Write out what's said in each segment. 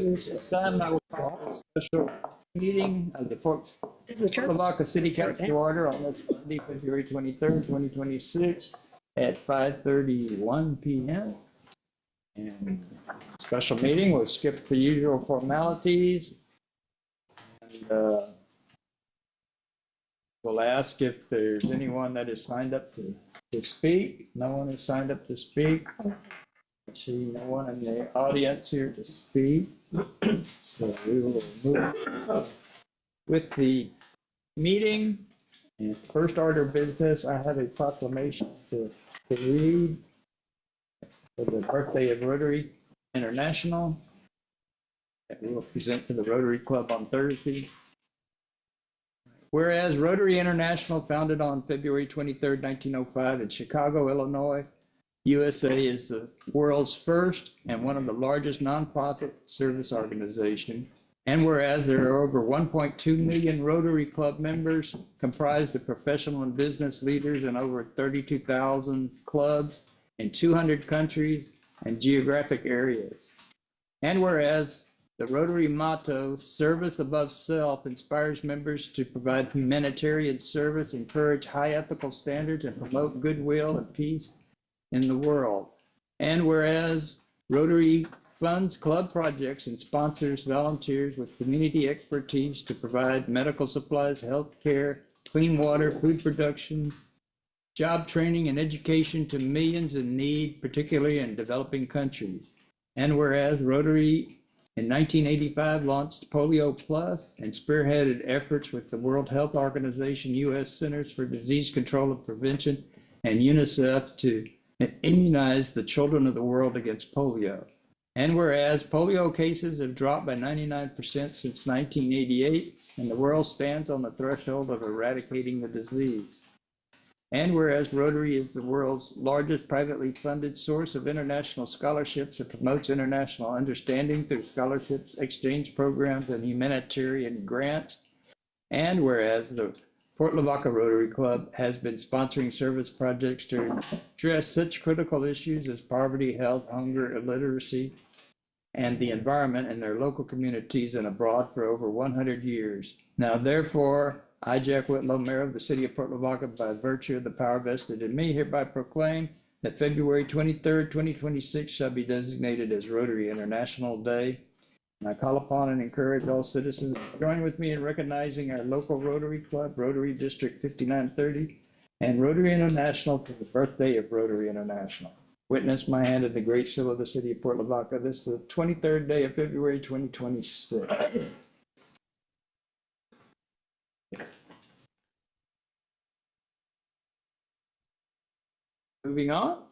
This time I will call a special meeting of the Port Lavaca City Council to order on this Monday, February 23rd, 2026 at 5:31 p.m. And special meeting, we'll skip the usual formalities. And we'll ask if there's anyone that is signed up to speak. No one is signed up to speak. I see no one in the audience here to speak. So we will move with the meeting. And first order of business, I have a proclamation to read for the birthday of Rotary International that we will present to the Rotary Club on Thursday. Whereas Rotary International, founded on February 23rd, 1905 in Chicago, Illinois, USA, is the world's first and one of the largest nonprofit service organizations. And whereas there are over 1.2 million Rotary Club members comprised of professional and business leaders in over 32,000 clubs in 200 countries and geographic areas. And whereas the Rotary motto, service above self, inspires members to provide humanitarian service, encourage high ethical standards, and promote goodwill and peace in the world. And whereas Rotary funds club projects and sponsors volunteers with community expertise to provide medical supplies, health care, clean water, food production, job training, and education to millions in need, particularly in developing countries. And whereas Rotary in 1985 launched Polio Plus and spearheaded efforts with the World Health Organization, U.S. Centers for Disease Control and Prevention, and UNICEF to immunize the children of the world against polio. And whereas polio cases have dropped by 99% since 1988, and the world stands on the threshold of eradicating the disease. And whereas Rotary is the world's largest privately funded source of international scholarships and promotes international understanding through scholarships, exchange programs, and humanitarian grants. And whereas the Port Lavaca Rotary Club has been sponsoring service projects to address such critical issues as poverty, health, hunger, illiteracy, and the environment in their local communities and abroad for over 100 years. Now, therefore, I, Jack Whitlow, Mayor of the City of Port Lavaca, by virtue of the power vested in me, hereby proclaim that February 23rd, 2026 shall be designated as Rotary International Day. And I call upon and encourage all citizens to join with me in recognizing our local Rotary Club, Rotary District 5930, and Rotary International for the birthday of Rotary International. Witness my hand in the Great Seal of the City of Port Lavaca. This is the 23rd day of February 2026. Moving on,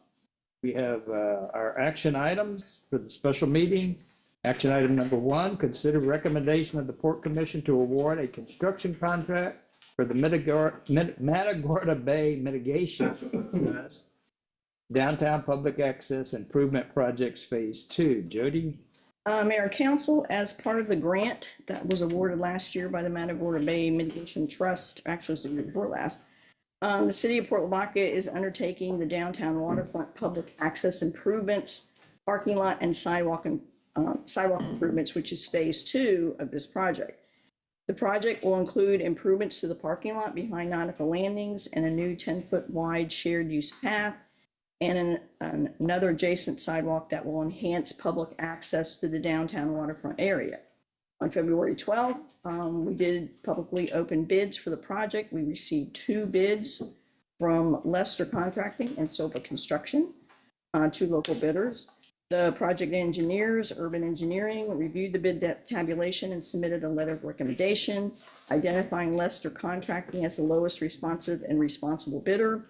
we have our action items for the special meeting. Action item number 1, consider recommendation of the Port Commission to award a construction contract for the Matagorda Bay Mitigation Trust Downtown Public Access Improvement Projects Phase 2. Jody? Mayor and Council, as part of the grant that was awarded last year by the Matagorda Bay Mitigation Trust, actually it was the year before last, the City of Port Lavaca is undertaking the downtown waterfront public access improvements, parking lot, and sidewalk improvements, which is phase 2 of this project. The project will include improvements to the parking lot behind Nautical Landings and a new 10-foot wide shared use path and another adjacent sidewalk that will enhance public access to the downtown waterfront area. On February 12th, we did publicly open bids for the project. We received 2 bids from Lester Contracting and Silva Construction, 2 local bidders. The project engineers, Urban Engineering, reviewed the bid tabulation and submitted a letter of recommendation, identifying Lester Contracting as the lowest responsive and responsible bidder.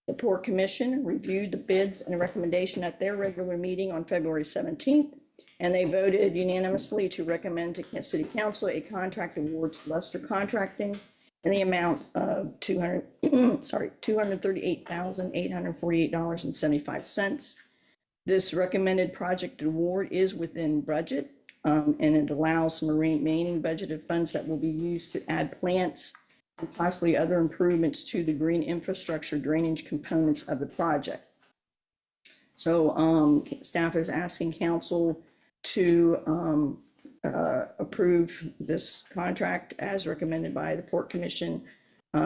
The Port Commission reviewed the bids and recommendation at their regular meeting on February 17th, and they voted unanimously to recommend to City Council a contract award to Lester Contracting in the amount of $238,848.75. This recommended project award is within budget, and it allows some remaining budgeted funds that will be used to add plants and possibly other improvements to the green infrastructure drainage components of the project. So staff is asking council to approve this contract as recommended by the Port Commission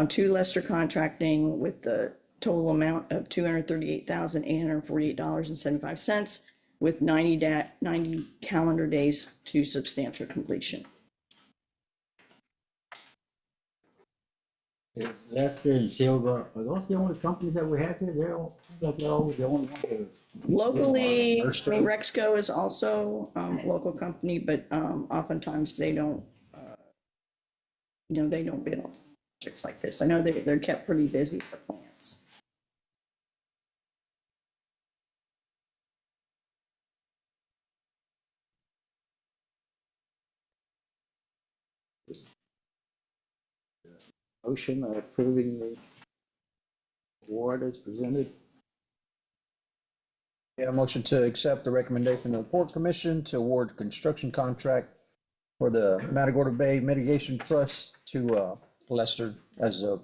to Lester Contracting with the total amount of $238,848.75 with 90 calendar days to substantial completion. Lester and Silver, are those the only companies that we have here? They're all, like they're always the only ones that Locally, I mean, Rexco is also a local company, but oftentimes they don't, they don't bid on projects like this. I know they're kept pretty busy for plants. Motion approving the award as presented. Yeah, motion to accept the recommendation of the Port Commission to award construction contract for the Matagorda Bay Mitigation Trust to Lester as the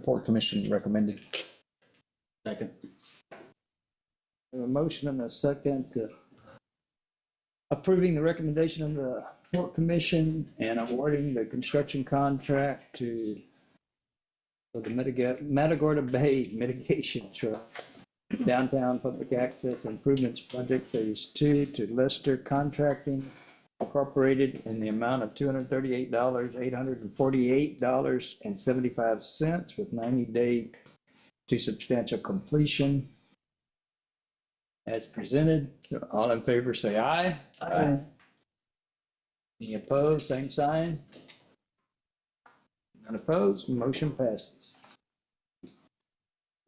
Port Commission recommended. second. A motion and a second to approving the recommendation of the Port Commission and awarding the construction contract for the Matagorda Bay Mitigation Trust Downtown Public Access Improvements Project Phase 2 to Lester Contracting Incorporated in the amount of $238,848.75 with 90 days to substantial completion. As presented, all in favor say aye. Aye. Any opposed, same sign. None opposed, motion passes.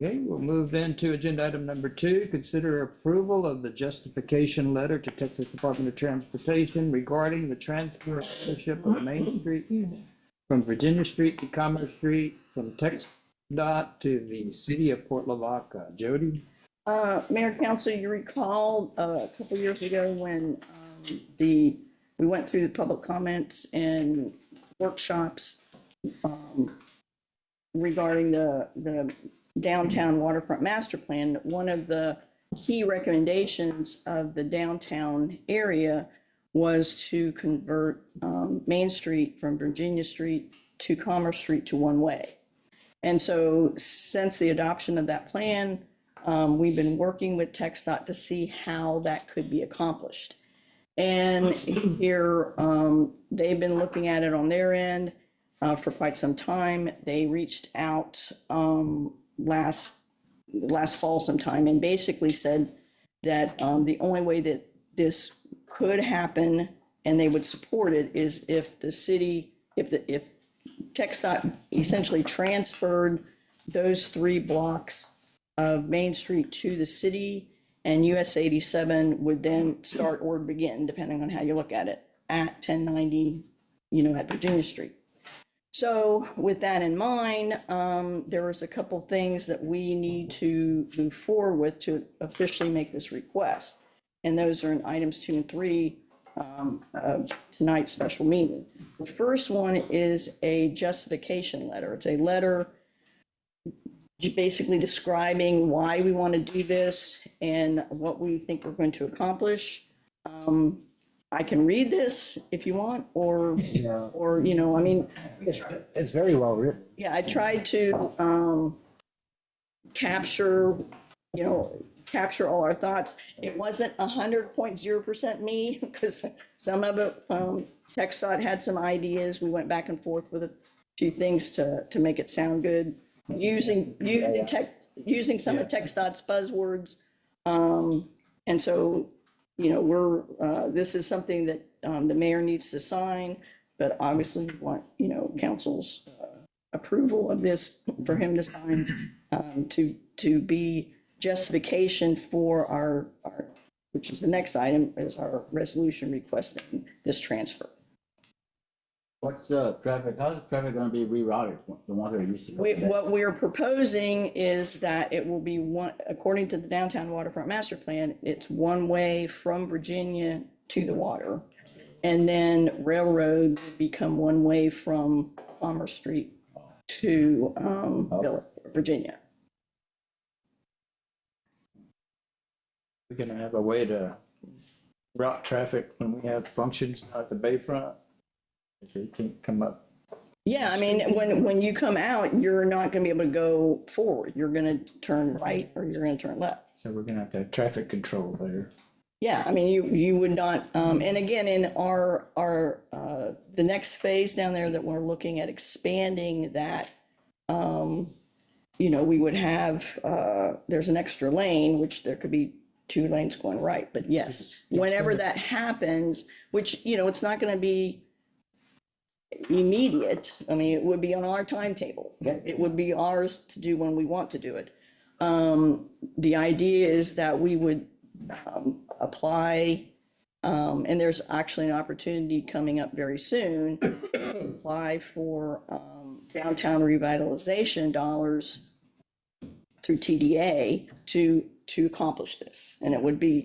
Okay, we'll move then to agenda item number 2, consider approval of the justification letter to Texas Department of Transportation regarding the transfer of ownership of Main Street from Virginia Street to Commerce Street from TxDOT to the city of Port Lavaca. Jody? Mayor, Council, you recall a couple years ago when we went through the public comments and workshops regarding the downtown waterfront master plan. One of the key recommendations of the downtown area was to convert Main Street from Virginia Street to Commerce Street to one-way. And so since the adoption of that plan, we've been working with TxDOT to see how that could be accomplished. And here, they've been looking at it on their end for quite some time. They reached out last fall sometime and basically said that the only way that this could happen and they would support it is if the city, if TxDOT essentially transferred those 3 blocks of Main Street to the city, and US 87 would then start or begin, depending on how you look at it, at 1090, at Virginia Street. So with that in mind, there was a couple things that we need to move forward with to officially make this request. And those are in items 2 and 3 of tonight's special meeting. The first one is a justification letter. It's a letter basically describing why we want to do this and what we think we're going to accomplish. I can read this if you want, or I mean, It's very well written. yeah, I tried to capture all our thoughts. It wasn't 100.0% me, because some of it, TxDOT had some ideas. We went back and forth with a few things to make it sound good, using some of TxDOT's buzzwords. And so, this is something that the mayor needs to sign, but obviously we want, council's approval of this for him to sign, to be justification for our, which is the next item, is our resolution requesting this transfer. What's traffic, how's the traffic gonna be rerouted, the ones that are used to go? What we're proposing is that it will be one, according to the downtown waterfront master plan, it's one way from Virginia to the water. And then railroad will become one way from Commerce Street to Virginia. We're gonna have a way to route traffic when we have functions at the bayfront. If they can't come up. Yeah, I mean, when you come out, you're not gonna be able to go forward. You're gonna turn right or you're gonna turn left. So we're gonna have to have traffic control there. Yeah, I mean, you would not, and again, in the next phase down there that we're looking at expanding that, we would have, there's an extra lane, which there could be 2 lanes going right, but yes, whenever that happens, which, it's not gonna be immediate, I mean, it would be on our timetable. It would be ours to do when we want to do it. The idea is that we would apply, and there's actually an opportunity coming up very soon, to apply for downtown revitalization dollars through TDA to accomplish this. And it would be,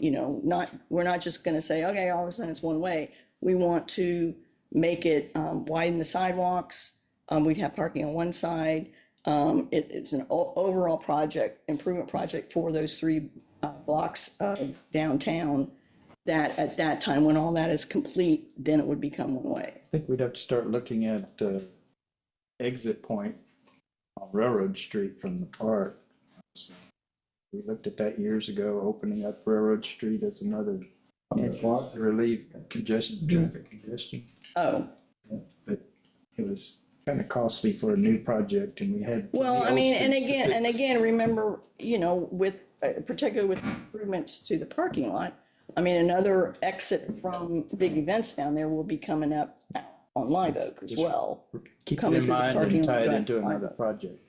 we're not just going to say, okay, all of a sudden it's one way. We want to make it widen the sidewalks. We'd have parking on one side. It's an overall improvement project for those 3 blocks of downtown, that at that time, when all that is complete, then it would become one way. I think we'd have to start looking at exit point on Railroad Street from the park. We looked at that years ago, opening up Railroad Street as another to relieve congestion, traffic congestion. Oh, But it was kind of costly for a new project, and we had. well, the I mean, old and streets to again, fix. remember, with, particularly with improvements to the parking lot, I mean, another exit from big events down there will be coming up on Live Oak as well. Keep it coming in through the mind parking and lot, tie it right. into another project.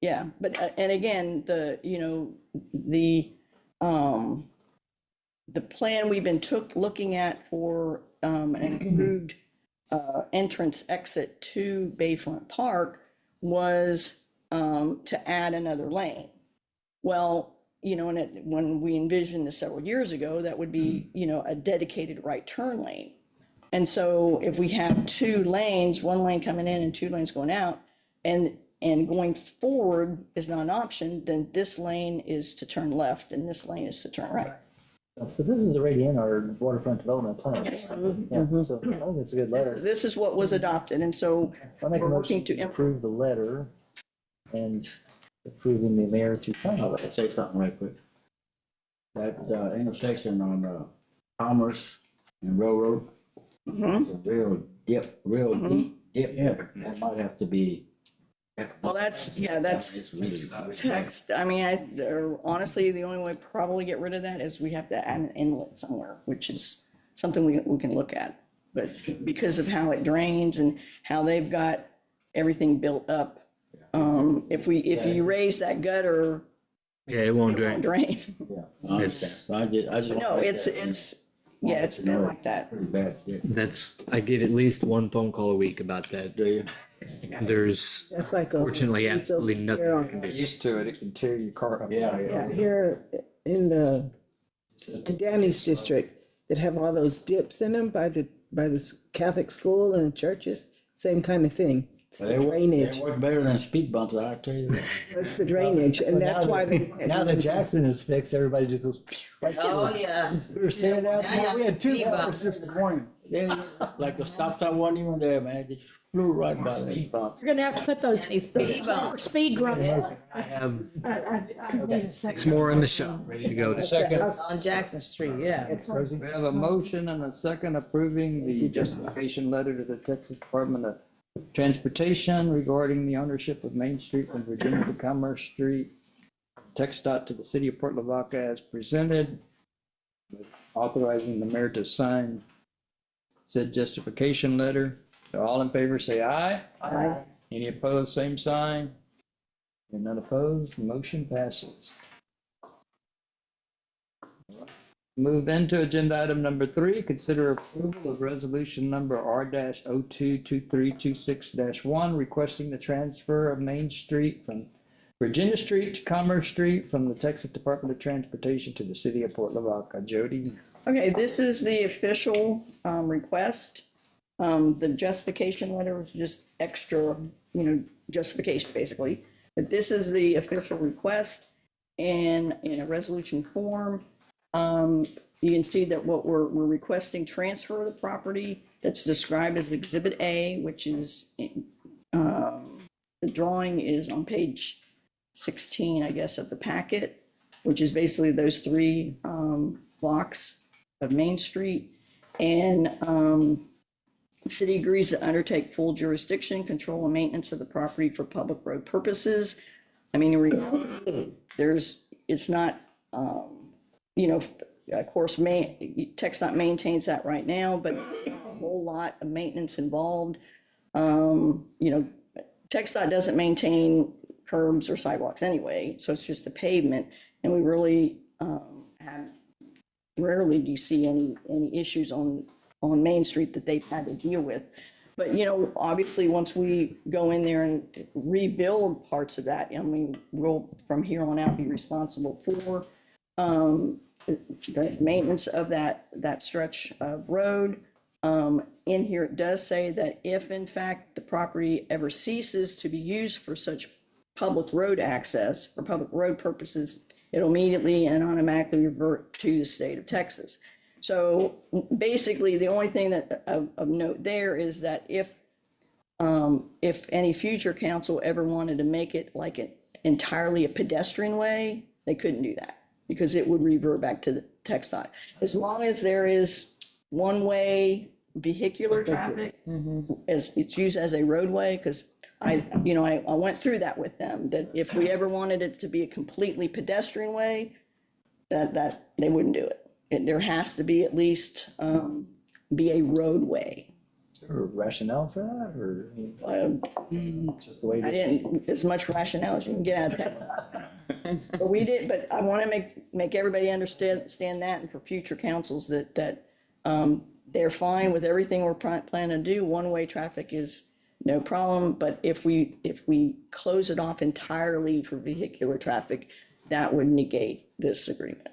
Yeah, but, and again, the plan we've been looking at for an improved entrance exit to Bayfront Park was to add another lane. Well, when we envisioned this several years ago, that would be, a dedicated right turn lane. And so if we have 2 lanes, 1 lane coming in and 2 lanes going out, and going forward is not an option, then this lane is to turn left and this lane is to turn right. So this is already in our waterfront development plan. Yes. Yeah, so I think it's a good letter. This is what was adopted, and so I'll make a we're motion working to to approve the letter and approving the mayor to sign the I'll letter. say something right quick. That intersection on Commerce and Railroad, Mhm. is a real deep dip. That might have to be. Well, that's It's really. text. I mean, honestly, the only way to probably get rid of that is we have to add an inlet somewhere, which is something we can look at. But because of how it drains and how they've got everything built up, if you raise that gutter, Yeah, it won't it won't drain. drain. Yeah, I understand. So I just. No, it's been like that. Pretty bad, yeah. I get at least 1 phone call a week about that. Do you? There's That's like a. fortunately it's over absolutely nothing here I on- can do. Used to it, it can tear your car up. Yeah, Yeah, here in Danny's district, that have all those dips in them by the Catholic school and churches, same kind of thing. It's the drainage, They work better than speed bumps, I tell you that. it's the drainage, So and now that's why that- they. Now that Jackson is fixed, everybody just goes right Oh, there. yeah. We were standing out Now you there, we have had 2 speed cars bumps. this morning. Yeah, like the stop sign wasn't even there, man, it just flew right by there. You're gonna have to put those Speed bumps. speed grumps. I have I need a 6 more in the shop, ready to go. Second. On Jackson Street, yeah. Rosie? We have a motion and a second approving the justification letter to the Texas Department of Transportation regarding the ownership of Main Street from Virginia to Commerce Street. Text dot to the city of Port Lavaca as presented, authorizing the mayor to sign said justification letter. So all in favor, say aye. Aye. Any opposed, same sign. And none opposed, motion passes. Move into agenda item number 3, consider approval of resolution number R-022326-1, requesting the transfer of Main Street from Virginia Street to Commerce Street from the Texas Department of Transportation to the city of Port Lavaca. Jody? Okay, this is the official request. The justification letter was just extra, justification basically. But this is the official request and in a resolution form. you can see that what we're requesting transfer of the property that's described as Exhibit A, which is, the drawing is on page 16, I guess, of the packet, which is basically those three blocks of Main Street. And the city agrees to undertake full jurisdiction, control, and maintenance of the property for public road purposes. I mean, in reality, it's not, of course, TxDOT maintains that right now, but a whole lot of maintenance involved. TxDOT doesn't maintain curbs or sidewalks anyway, so it's just the pavement. And we really rarely do you see any issues on Main Street that they've had to deal with. But, obviously, once we go in there and rebuild parts of that, I mean, we'll, from here on out, be responsible for the maintenance of that stretch of road. In here, it does say that if, in fact, the property ever ceases to be used for such public road access or public road purposes, it'll immediately and automatically revert to the state of Texas. So basically, the only thing that of note there is that if any future council ever wanted to make it like entirely a pedestrian way, they couldn't do that because it would revert back to the TxDOT. As long as there is one-way vehicular traffic, as it's used as a roadway, because I went through that with them, that if we ever wanted it to be a completely pedestrian way, that they wouldn't do it. There has to be at least be a roadway. Or rationale for that, or just the way I it is? didn't, as much rationale as you can get out of that. But we did, but I want to make everybody understand that, and for future councils that they're fine with everything we're planning to do. One-way traffic is no problem, but if we close it off entirely for vehicular traffic, that would negate this agreement.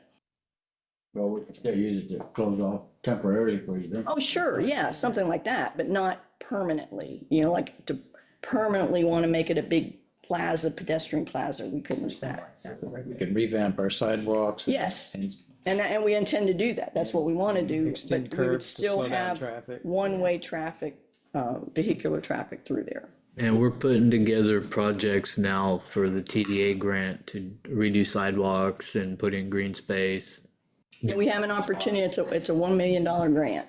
Well, we could still use it to close off temporarily for you then. Oh, sure, yeah, something like that, but not permanently, like to permanently want to make it a big plaza, pedestrian plaza, we couldn't do that. We can revamp our sidewalks. Yes, And and we intend to do that, that's what we want to do, extend but we would curbs to still slow down have traffic. one-way traffic, vehicular traffic through there. And we're putting together projects now for the TDA grant to redo sidewalks and put in green space. And we have an opportunity, it's a $1 million grant,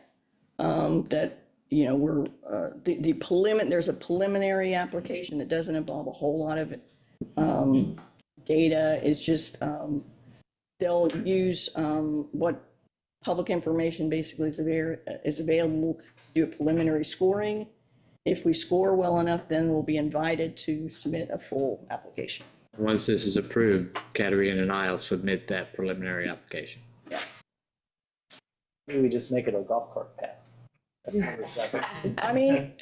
that, we're, there's a preliminary application that doesn't involve a whole lot of, data. It's just, they'll use, what public information basically is available, do a preliminary scoring. If we score well enough, then we'll be invited to submit a full application. Once this is approved, Katarina and I will submit that preliminary application. Yeah. Maybe we just make it a golf cart path. I mean,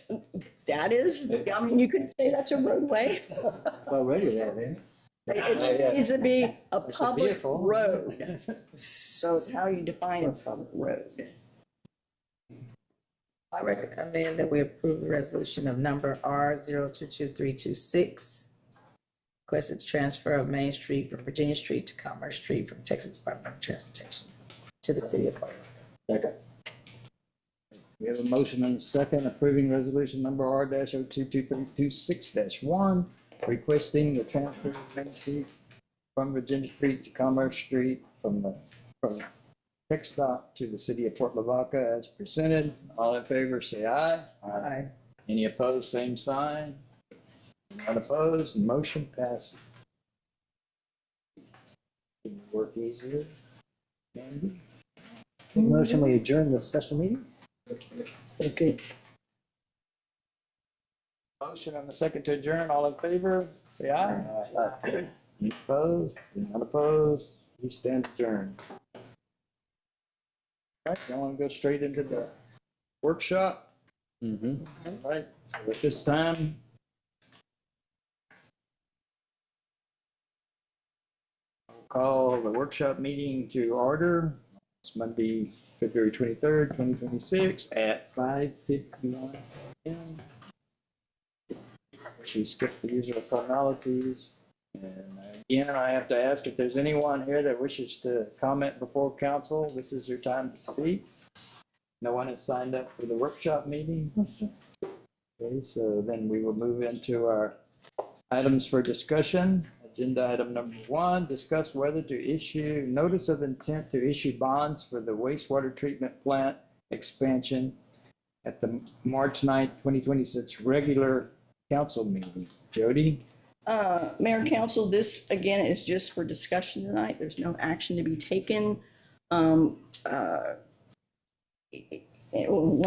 you could say that's a roadway. Already there, then. It just needs to be a public vehicle. road. So it's how you define a public road. I recommend that we approve the resolution of number R022326. Requested transfer of Main Street from Virginia Street to Commerce Street from Texas Department of Transportation to the city of Port Lavaca. Second. We have a motion and a second approving resolution number R-022326-1, requesting the transfer of Main Street from Virginia Street to Commerce Street from TxDOT to the city of Port Lavaca as presented. All in favor, say aye. Aye. Any opposed, same sign. Not opposed, motion passes. Work easier. Andy? Motion, we adjourn the special meeting? Okay. Motion and a second to adjourn, all in favor, say aye. Any opposed, not opposed, we stand adjourned. All right, you want to go straight into the workshop? All right, so at this time, I'll call the workshop meeting to order. It's Monday, February 23rd, 2026 at 5:51 p.m. We skipped the usual formalities and Again, I have to ask if there's anyone here that wishes to comment before council. This is your time to speak. No one has signed up for the workshop meeting. Okay, so then we will move into our items for discussion. Agenda item number 1, discuss whether to issue notice of intent to issue bonds for the wastewater treatment plant expansion at the March 9th, 2026 regular council meeting. Jody? Mayor and council, this again is just for discussion tonight. There's no action to be taken. Let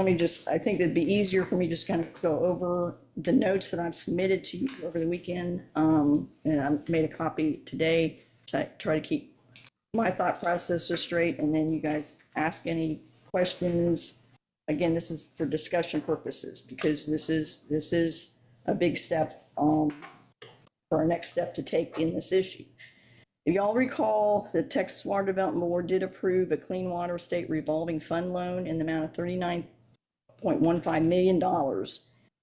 me just, I think it'd be easier for me just kind of go over the notes that I've submitted to you over the weekend. And I made a copy today to try to keep my thought processes straight, and then you guys ask any questions. Again, this is for discussion purposes because this is a big step for our next step to take in this issue. If y'all recall, the Texas Water Development Board did approve a Clean Water State Revolving Fund loan in the amount of $39.15 million.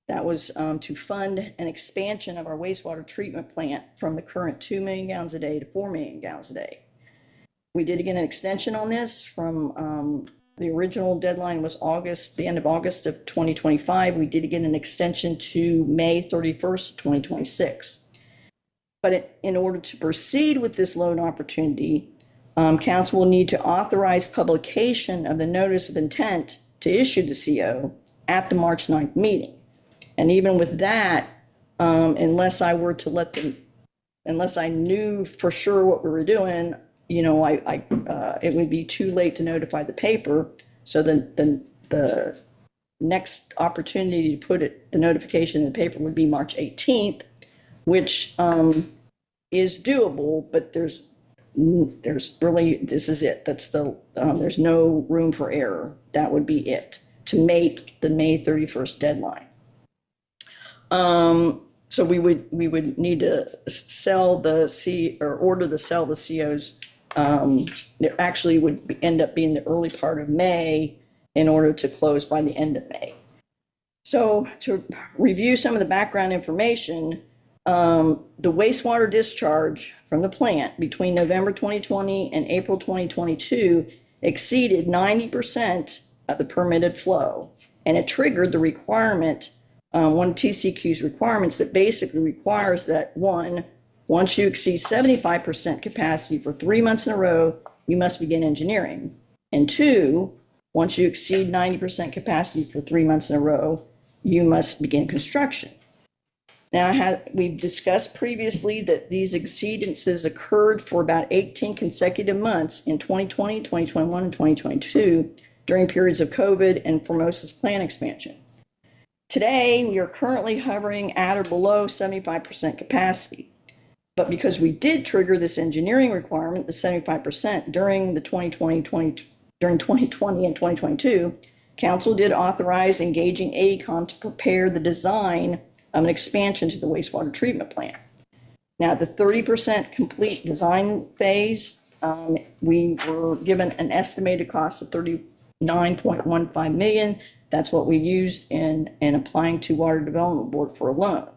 That was to fund an expansion of our wastewater treatment plant from the current 2 million gallons a day to 4 million gallons a day. We did get an extension on this from the original deadline was the end of August of 2025. We did get an extension to May 31st, 2026. But in order to proceed with this loan opportunity, council will need to authorize publication of the notice of intent to issue the CO at the March 9th meeting. And even with that, unless I knew for sure what we were doing, it would be too late to notify the paper. So then the next opportunity to put the notification in the paper would be March 18th, which is doable, but there's really, this is it. That's there's no room for error. That would be it to make the May 31st deadline. So we would need to order to sell the COs. It actually would end up being the early part of May in order to close by the end of May. So to review some of the background information, the wastewater discharge from the plant between November 2020 and April 2022 exceeded 90% of the permitted flow, and it triggered the requirement, one of TCQ's requirements that basically requires that once you exceed 75% capacity for 3 months in a row, you must begin engineering. And 2, once you exceed 90% capacity for 3 months in a row, you must begin construction. Now, we've discussed previously that these exceedances occurred for about 18 consecutive months in 2020, 2021, and 2022 during periods of COVID and Formosa's plant expansion. Today, we are currently hovering at or below 75% capacity. But because we did trigger this engineering requirement, the 75% during 2020 and 2022, council did authorize engaging AECOM to prepare the design of an expansion to the wastewater treatment plant. Now, the 30% complete design phase, we were given an estimated cost of $39.15 million. That's what we used in applying to Water Development Board for a loan.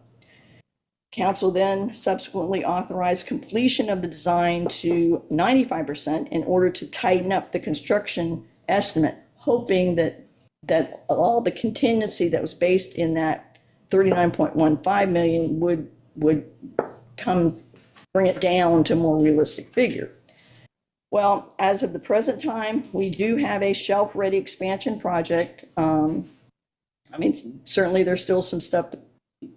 Council then subsequently authorized completion of the design to 95% in order to tighten up the construction estimate, hoping that all the contingency that was based in that $39.15 million would bring it down to a more realistic figure. Well, as of the present time, we do have a shelf-ready expansion project. Certainly there's still some stuff to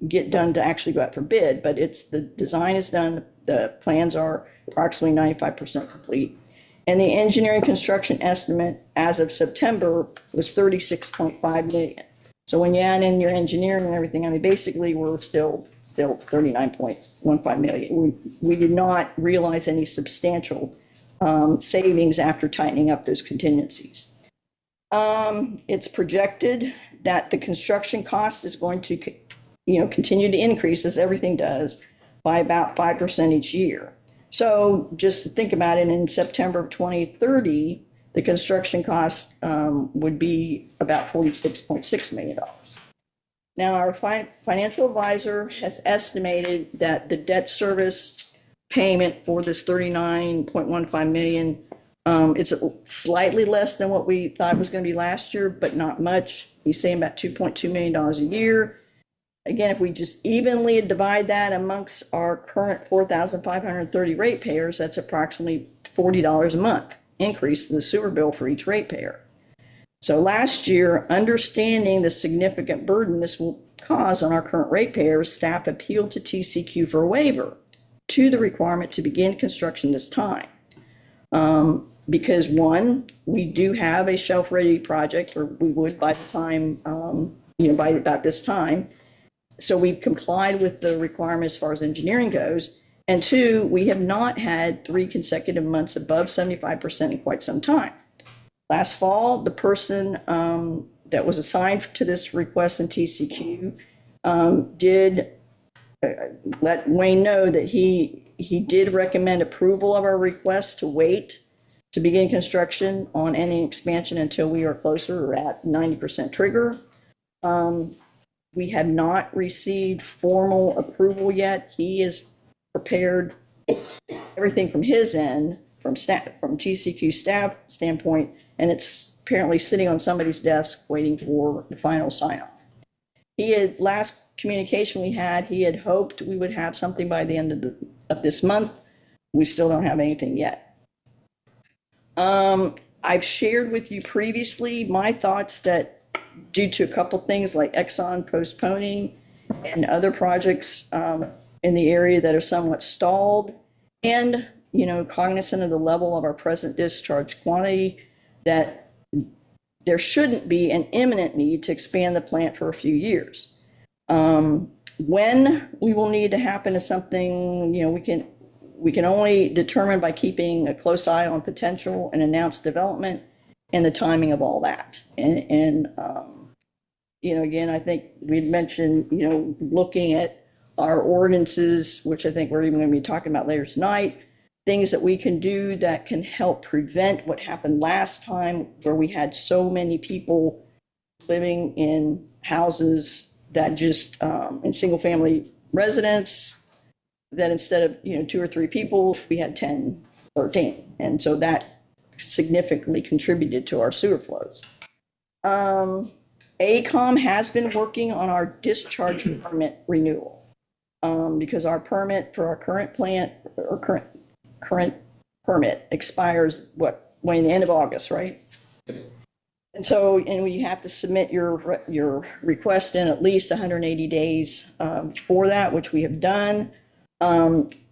get done to actually go out for bid, but the design is done. The plans are approximately 95% complete. And the engineering construction estimate as of September was $36.5 million. So when you add in your engineering and everything, basically we're still $39.15 million. We did not realize any substantial savings after tightening up those contingencies. It's projected that the construction cost is going to continue to increase, as everything does, by about 5% each year. So just to think about it, in September of 2030, the construction cost would be about $46.6 million. Now, our financial advisor has estimated that the debt service payment for this 39.15 million. It's slightly less than what we thought it was going to be last year, but not much. He's saying about $2.2 million a year. Again, if we just evenly divide that amongst our current 4,530 ratepayers, that's approximately $40 a month increase in the sewer bill for each ratepayer. So last year, understanding the significant burden this will cause on our current ratepayers, staff appealed to TCQ for a waiver to the requirement to begin construction this time. Because one, we do have a shelf-ready project, or we would by the time, by about this time. So we've complied with the requirement as far as engineering goes. And two, we have not had 3 consecutive months above 75% in quite some time. Last fall, the person that was assigned to this request in TCQ did let Wayne know that he did recommend approval of our request to wait to begin construction on any expansion until we are closer or at 90% trigger. We have not received formal approval yet. He is prepared everything from his end, from TCQ staff standpoint, and it's apparently sitting on somebody's desk waiting for the final sign off. Last communication we had, he had hoped we would have something by the end of this month. We still don't have anything yet. I've shared with you previously my thoughts that due to a couple things like Exxon postponing and other projects in the area that are somewhat stalled, and cognizant of the level of our present discharge quantity, that there shouldn't be an imminent need to expand the plant for a few years. When we will need to happen is something we can only determine by keeping a close eye on potential and announced development and the timing of all that. And again, I think we'd mentioned, looking at our ordinances, which I think we're even going to be talking about later tonight, things that we can do that can help prevent what happened last time, where we had so many people living in houses that just, in single family residence, that instead of, 2 or 3 people, we had 10, 13. And so that significantly contributed to our sewer flows. AECOM has been working on our discharge permit renewal, because our permit for our current plant, or current permit expires, Wayne, the end of August, right? And so, you have to submit your request in at least 180 days for that, which we have done.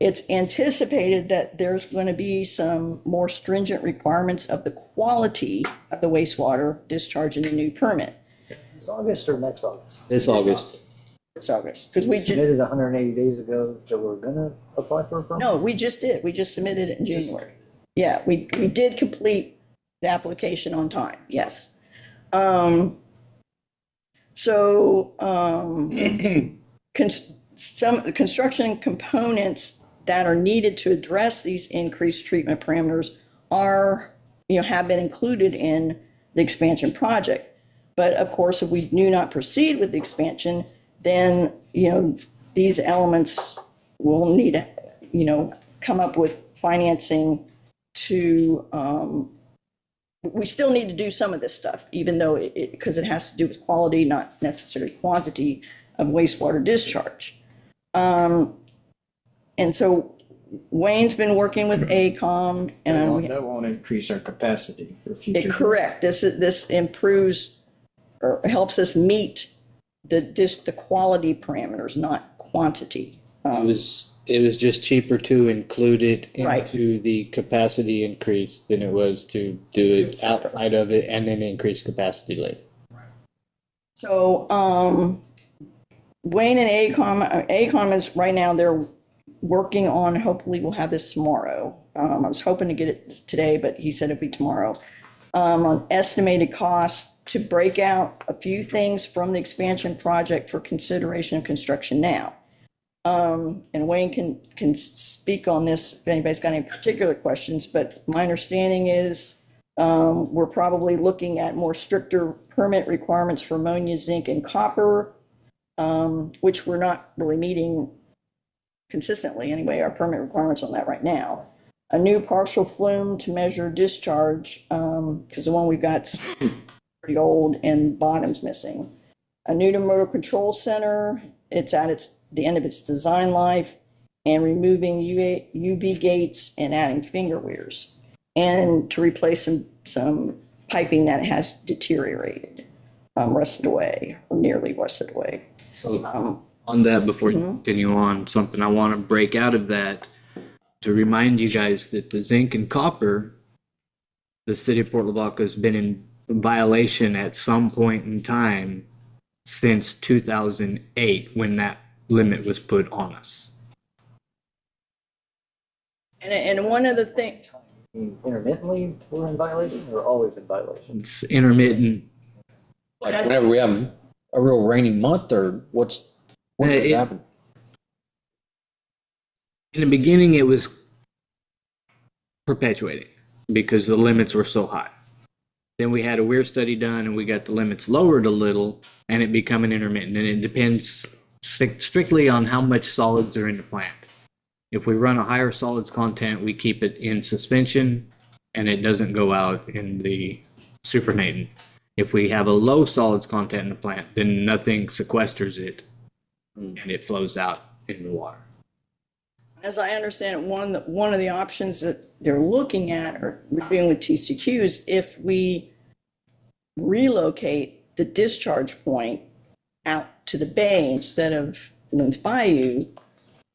It's anticipated that there's going to be some more stringent requirements of the quality of the wastewater discharge in the new permit. This August or next August? This August. It's August. Because Because we submitted 180 days ago that we're gonna apply for a permit? no, we just did. We just submitted it in January. Yeah, we did complete the application on time, yes. Some construction components that are needed to address these increased treatment parameters are, have been included in the expansion project. But of course, if we do not proceed with the expansion, then, these elements will need to, come up with financing to, we still need to do some of this stuff, even though because it has to do with quality, not necessarily quantity of wastewater discharge. And so Wayne's been working with AECOM, and That won't increase our capacity for future. correct. This improves or helps us meet the quality parameters, not quantity. It was just cheaper to include it Right. into the capacity increase than it was to do it outside of it and then increase capacity later. So, Wayne and AECOM is right now, they're working on, hopefully we'll have this tomorrow. I was hoping to get it today, but he said it'd be tomorrow. On estimated costs to break out a few things from the expansion project for consideration of construction now. And Wayne can speak on this if anybody's got any particular questions, but my understanding is we're probably looking at more stricter permit requirements for ammonia, zinc, and copper, which we're not really meeting consistently anyway, our permit requirements on that right now. A new partial flume to measure discharge, because the one we've got's pretty old and bottom's missing. A new motor control center, it's at the end of its design life, and removing UV gates and adding finger weirs, and to replace some piping that has deteriorated, rusted away, or nearly rusted away. So on that, before you continue on, something I want to break out of that to remind you guys that the zinc and copper, the city of Port Lavaca has been in violation at some point in time since 2008 when that limit was put on us. And one of the things, Intermittently, we're in violation or always in violation? It's intermittent. Like whenever we have a real rainy month, or what does It- happen? In the beginning, it was perpetuating because the limits were so high. Then we had a weir study done and we got the limits lowered a little and it become an intermittent. And it depends strictly on how much solids are in the plant. If we run a higher solids content, we keep it in suspension and it doesn't go out in the supernatant. If we have a low solids content in the plant, then nothing sequesters it and it flows out in the water. as I understand it, one of the options that they're looking at or reviewing with TCQ is if we relocate the discharge point out to the bay instead of Lynn's Bayou,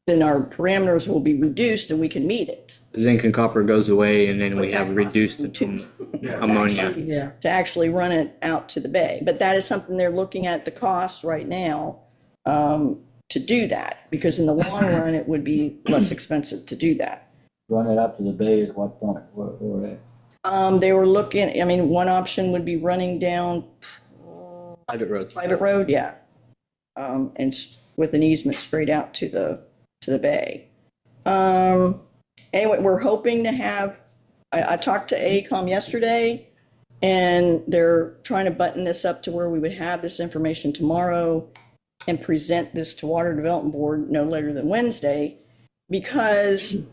then our parameters will be reduced and we can meet it. Zinc and copper goes away and then we But have that reduced costs them ammonia. Yeah. to actually run it out to the bay. But that is something they're looking at the cost right now to do that, because in the long run, it would be less expensive to do that. Run it up to the bay at what point? Where at? They were looking, I mean, one option would be running down Private roads. private road, yeah. With an easement straight out to the bay. Anyway, we're hoping to have, I talked to AECOM yesterday, and they're trying to button this up to where we would have this information tomorrow and present this to Water Development Board no later than Wednesday, because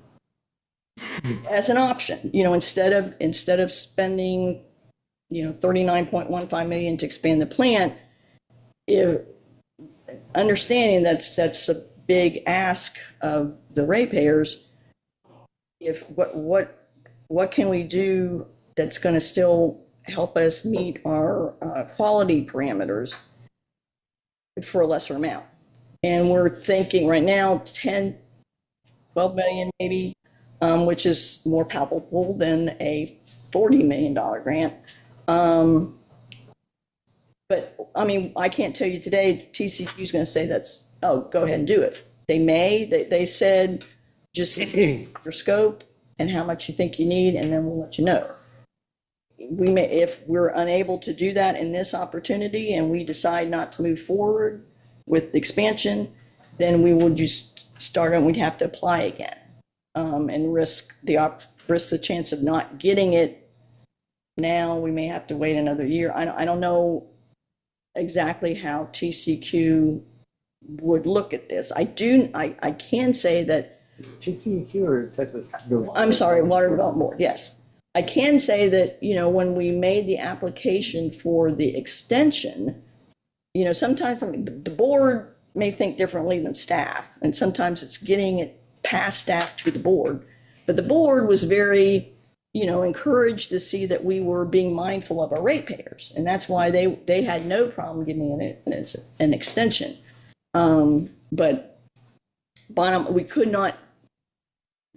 as an option, instead of spending, $39.15 million to expand the plant, understanding that's a big ask of the ratepayers, what can we do that's going to still help us meet our quality parameters for a lesser amount? And we're thinking right now 10, 12 million maybe, which is more palpable than a $40 million grant. But I mean, I can't tell you today, TCQ is going to say go ahead and do it. They may, they said, just your scope and how much you think you need, and then we'll let you know. We may, if we're unable to do that in this opportunity and we decide not to move forward with the expansion, then we will just start and we'd have to apply again, and risk the chance of not getting it. Now we may have to wait another year. I don't know exactly how TCQ would look at this. I can say that, TCEQ or Texas? I'm sorry, Water Development Board, yes. I can say that, when we made the application for the extension, sometimes the board may think differently than staff, and sometimes it's getting it past staff to the board. But the board was very, encouraged to see that we were being mindful of our ratepayers, and that's why they had no problem giving an extension. But we could not,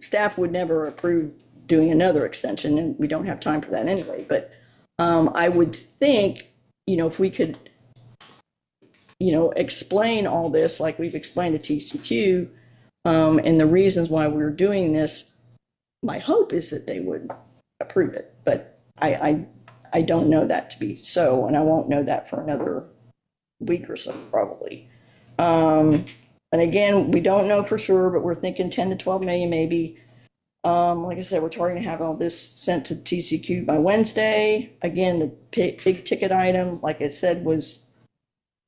staff would never approve doing another extension, and we don't have time for that anyway. But I would think, if we could, explain all this like we've explained to TCQ, and the reasons why we're doing this, my hope is that they would approve it. But I don't know that to be so, and I won't know that for another week or so probably. And again, we don't know for sure, but we're thinking 10 to 12 million maybe. Like I said, we're targeting to have all this sent to TCQ by Wednesday. Again, the big ticket item, like I said, was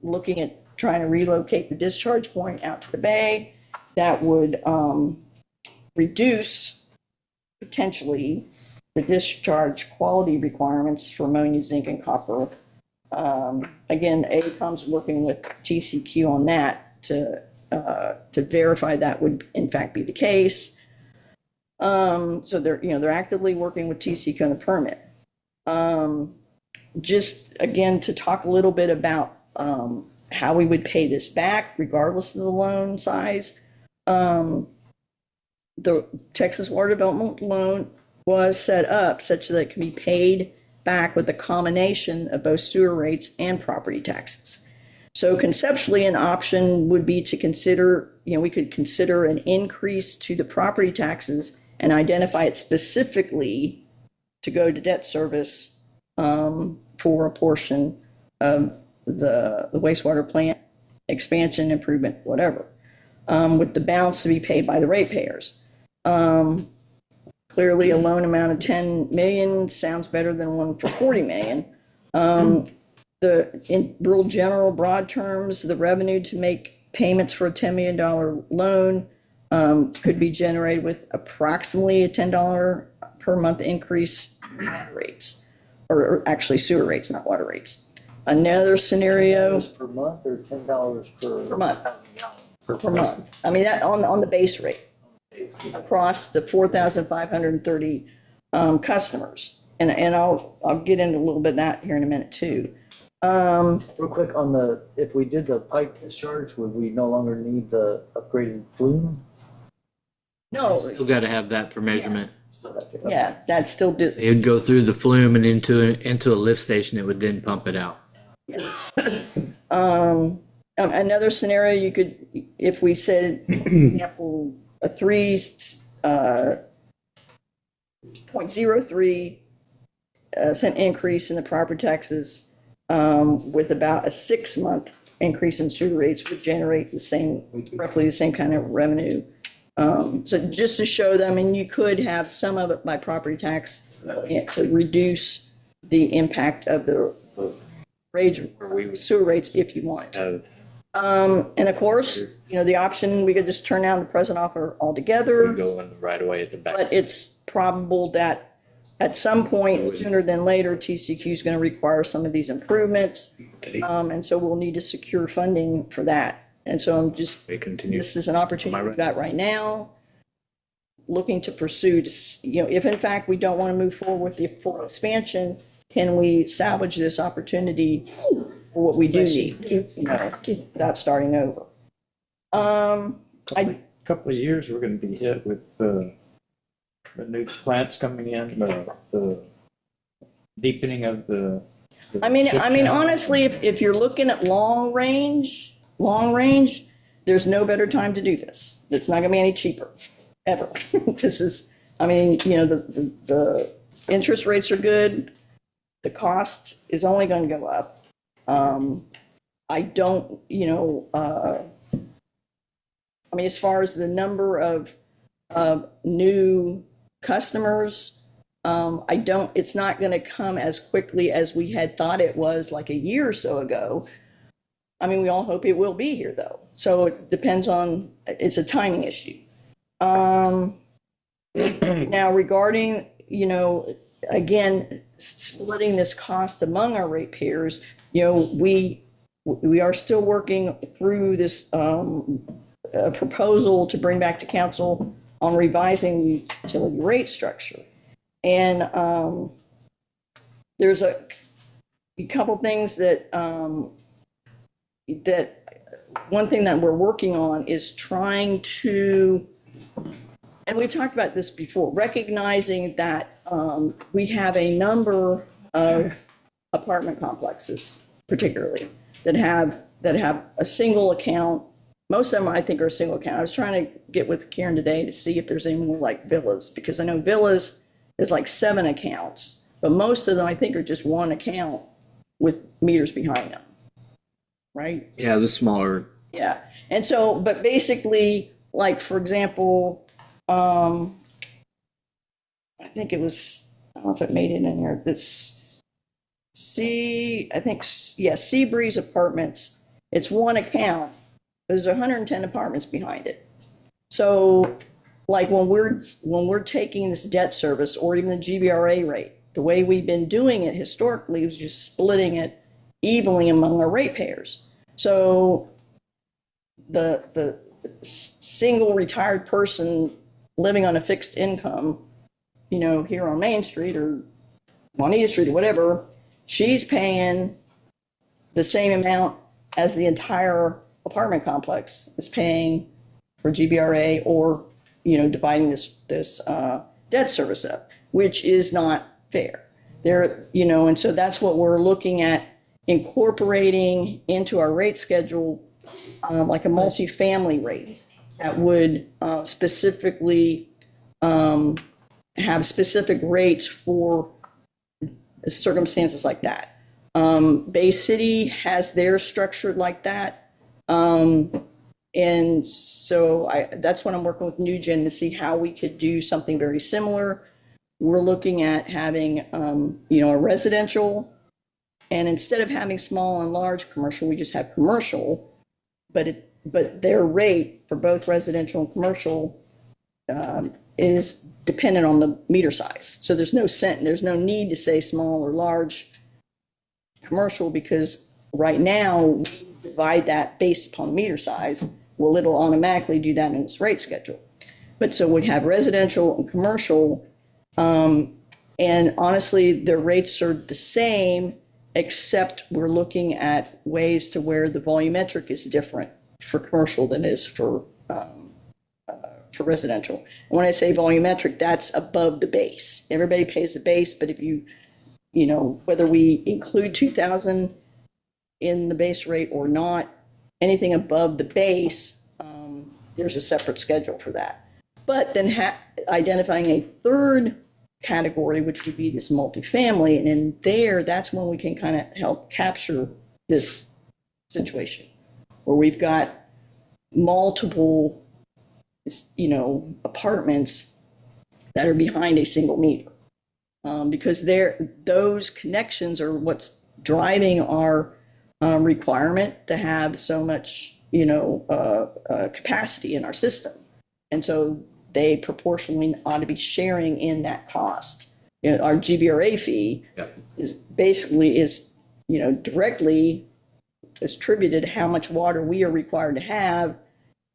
looking at trying to relocate the discharge point out to the bay. that would reduce potentially the discharge quality requirements for ammonia, zinc, and copper. Again, AECOM's working with TCQ on that to verify that would in fact be the case. So they're actively working with TCQ on the permit. Just again, to talk a little bit about how we would pay this back regardless of the loan size. The Texas Water Development Loan was set up such that it can be paid back with a combination of both sewer rates and property taxes. So conceptually, an option would be to consider, we could consider an increase to the property taxes and identify it specifically to go to debt service for a portion of the wastewater plant expansion, improvement, whatever, with the balance to be paid by the ratepayers. Clearly, a loan amount of 10 million sounds better than one for 40 million. In real general broad terms, the revenue to make payments for a $10 million loan could be generated with approximately a $10 per month increase in water rates, or actually sewer rates, not water rates. Another scenario. Per month or $10 Per month. per Per month. I mean, that on the base rate across the 4,530 customers. And I'll get into a little bit of that here in a minute too. Real quick on if we did the pipe discharge, would we no longer need the upgraded flume? No, Still got to have that for measurement. yeah, that's still, It would go through the flume and into a lift station that would then pump it out. another scenario you could, if we said, for example, a 0.03 cent increase in the property taxes with about a 6-month increase in sewer rates would generate roughly the same kind of revenue. So just to show them, and you could have some of it by property tax to reduce the impact of the sewer rates if you wanted. And of course, the option, we could just turn down the present offer altogether. Go in right away at the back. But it's probable that at some point, sooner than later, TCQ is going to require some of these improvements. And so we'll need to secure funding for that. And so this is an opportunity we've got right now, looking to pursue, if in fact we don't want to move forward with the full expansion, can we salvage this opportunity for what we do need, without starting over? Couple of years, we're gonna be hit with the new plants coming in, the deepening of the. I mean, honestly, if you're looking at long range, there's no better time to do this. It's not gonna be any cheaper, ever. This is, the interest rates are good. The cost is only gonna go up. I don't, as far as the number of new customers, it's not gonna come as quickly as we had thought it was like a year or so ago. We all hope it will be here though. So it depends on, it's a timing issue. Now regarding, again, splitting this cost among our ratepayers, we are still working through this proposal to bring back to council on revising the utility rate structure. And there's a couple things that one thing that we're working on is trying to, and we've talked about this before, recognizing that we have a number of apartment complexes, particularly, that have a single account. Most of them, I think, are a single account. I was trying to get with Karen today to see if there's any more like villas, because I know villas is like 7 accounts, but most of them, I think, are just one account with meters behind them, right? Yeah, the smaller. Yeah. And so, but basically, like, for example, I think it was, I don't know if it made it in here, Seabreeze Apartments. It's one account, but there's 110 apartments behind it. So like when we're taking this debt service or even the GBRA rate, the way we've been doing it historically was just splitting it evenly among our ratepayers. So the single retired person living on a fixed income, you know, here on Main Street or Juanita Street or whatever, she's paying the same amount as the entire apartment complex is paying for GBRA, or, you know, dividing this debt service up, which is not fair. There, you know, and so that's what we're looking at incorporating into our rate schedule, like a multifamily rate that would specifically have specific rates for circumstances like that. Bay City has theirs structured like that. And so that's what I'm working with NewGen to see how we could do something very similar. We're looking at having, you know, a residential, and instead of having small and large commercial, we just have commercial, but their rate for both residential and commercial is dependent on the meter size. So there's no need to say small or large commercial, because right now we divide that based upon meter size. Well, it'll automatically do that in its rate schedule. But so we have residential and commercial, and honestly, their rates are the same, except we're looking at ways to where the volumetric is different for commercial than it is for residential. And when I say volumetric, that's above the base. Everybody pays the base, but if you know, whether we include 2,000 in the base rate or not, anything above the base, there's a separate schedule for that. But then identifying a third category, which would be this multifamily, and in there, that's when we can kind of help capture this situation where we've got multiple, you know, apartments that are behind a single meter. Because those connections are what's driving our requirement to have so much, you know, capacity in our system. And so they proportionally ought to be sharing in that cost. You know, our GBRA fee is basically, you know, directly attributed to how much water we are required to have.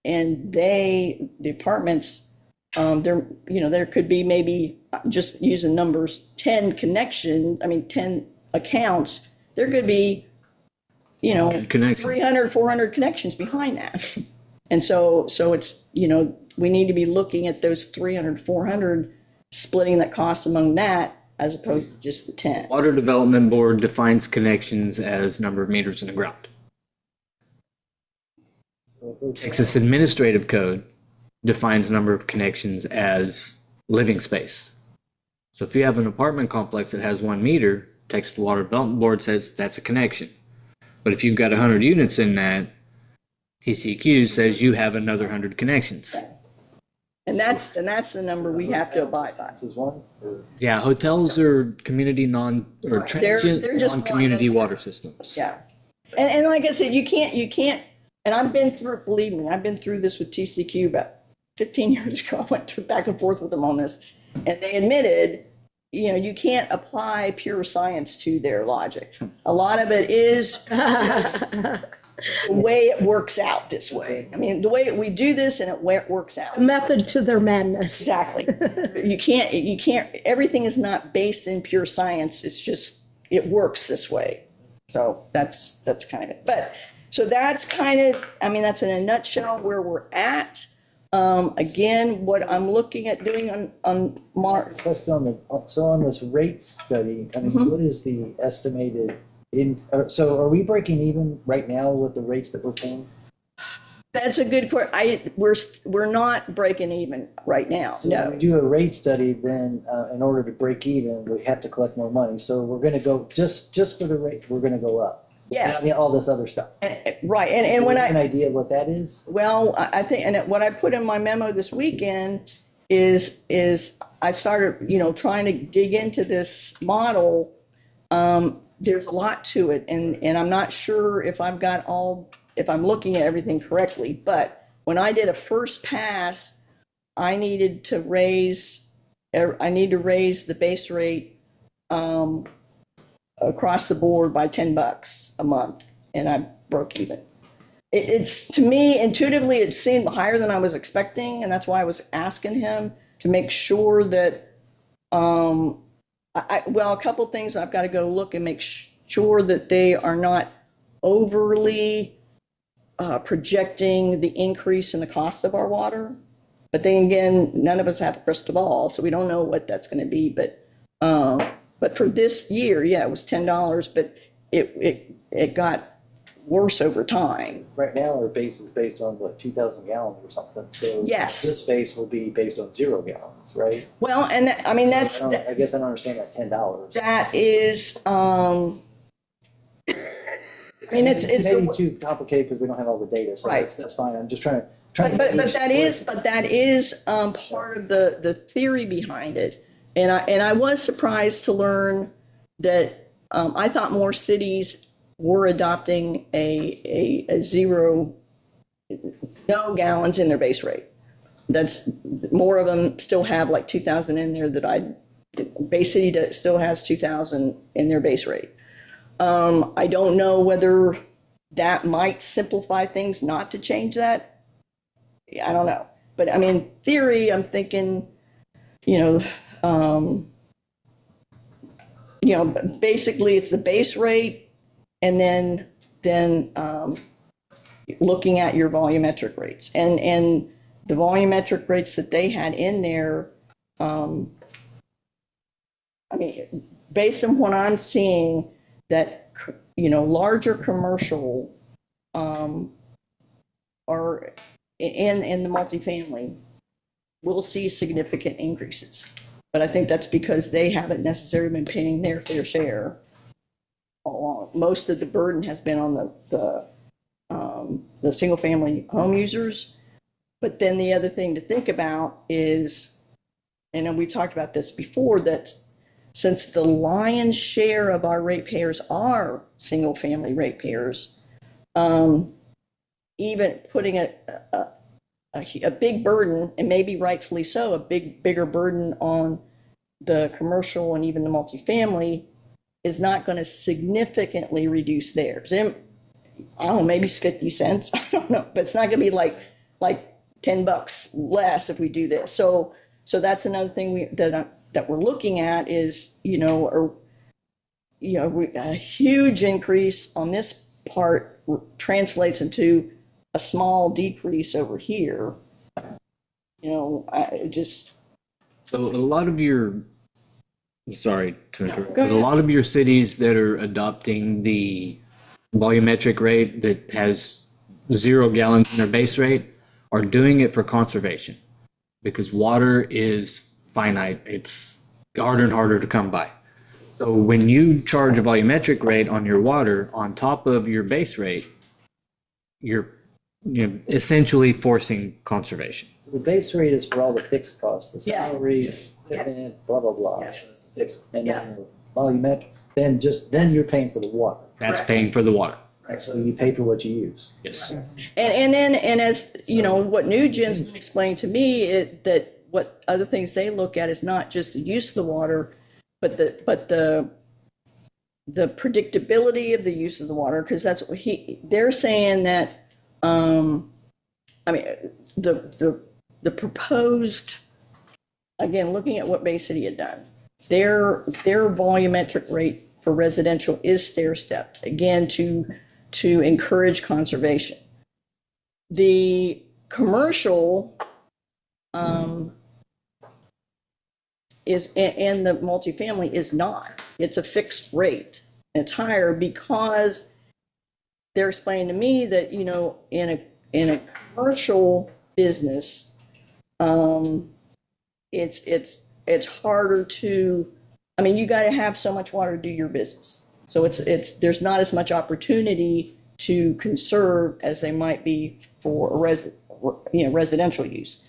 And the apartments, there could be maybe, just using numbers, 10 accounts. There could be, you know, 300, 400 connections behind that. And so it's, you know, we need to be looking at those 300, 400, splitting that cost among that as opposed to just the 10. Water Development Board defines connections as number of meters in the ground. Texas Administrative Code defines number of connections as living space. So if you have an apartment complex that has 1 meter, Texas Water Development Board says that's a connection. But if you've got 100 units in that, TCQ says you have another 100 connections. And that's the number we have to abide by. This is one, or Yeah, hotels are community transient they're just non-community one. water systems. Yeah. And like I said, you can't, and I've been through, believe me, I've been through this with TCQ about 15 years ago. I went through back and forth with them on this, and they admitted, you know, you can't apply pure science to their logic. A lot of it is just the way it works out this way. I mean, the way we do this and it works out. Method to their madness. Exactly. You can't, everything is not based in pure science. It's just, it works this way. So that's kind of it. But, so that's kind of, I mean, that's in a nutshell where we're at. Again, what I'm looking at doing on March. question on this rate study, I mean, what is the estimated so are we breaking even right now with the rates that we're paying? That's a good question. We're not breaking even right now. So when we do a rate study, then in order to break even, we have to collect more money. So we're going to go just for the rate, we're going to go up. Yes. I mean, all this other stuff. Right. And when Do you have an idea of what that is? Well, I think, and what I put in my memo this weekend is I started, you know, trying to dig into this model. There's a lot to it, and I'm not sure if I'm looking at everything correctly, but when I did a first pass, I need to raise the base rate across the board by $10 a month, and I broke even. It's, to me, intuitively, it seemed higher than I was expecting, and that's why I was asking him to make sure that, well, a couple things I've got to go look and make sure that they are not overly projecting the increase in the cost of our water. But then again, none of us have a crystal ball, so we don't know what that's going to be. But for this year, yeah, it was $10, but it got worse over time. Right now, our base is based on what, 2,000 gallons or something, so. Yes. This base will be based on 0 gallons, right? Well, and I mean, So I guess I don't understand that $10. that is, I mean, it's. Maybe too complicated because we don't have all the data, so Right. that's fine, I'm just trying to. But that is part of the theory behind it. And I was surprised to learn that I thought more cities were adopting a zero, no gallons in their base rate. That's, more of them still have like 2,000 in there Bay City still has 2,000 in their base rate. I don't know whether that might simplify things not to change that. I don't know. But I mean, theory, I'm thinking, basically it's the base rate and then looking at your volumetric rates. And the volumetric rates that they had in there, I mean, based on what I'm seeing, that, larger commercial are in the multifamily will see significant increases. But I think that's because they haven't necessarily been paying their fair share all along. Most of the burden has been on the single-family home users. But then the other thing to think about is, and we talked about this before, that since the lion's share of our ratepayers are single-family ratepayers, even putting a big burden, and maybe rightfully so, bigger burden on the commercial and even the multifamily is not going to significantly reduce theirs. And I don't know, maybe it's 50 cents. I don't know, but it's not going to be like $10 less if we do this. So that's another thing that we're looking at is, a huge increase on this part translates into a small decrease over here. So a lot of sorry to interrupt, Go but a ahead. lot of your cities that are adopting the volumetric rate that has 0 gallons in their base rate are doing it for conservation, because water is finite. It's harder and harder to come by. So when you charge a volumetric rate on your water on top of your base rate, you're essentially forcing conservation. The base rate is for all the fixed costs, the Yeah. salaries, Yes. equipment, blah, blah, blah. Yes. That's fixed. And Yeah. then the volumetric, then you're paying for the water. That's Correct. paying for the water. Right, so you pay for what you use. Yes. And as what Nugent's explained to me, that what other things they look at is not just the use of the water, but the predictability of the use of the water, because that's what they're saying that, the proposed, again, looking at what Bay City had done, their volumetric rate for residential is stair-stepped, again, to encourage conservation. The commercial is, and the multifamily is not. It's a fixed rate. It's higher because they're explaining to me that, in a commercial business, it's harder to, you got to have so much water to do your business. So there's not as much opportunity to conserve as they might be for residential use.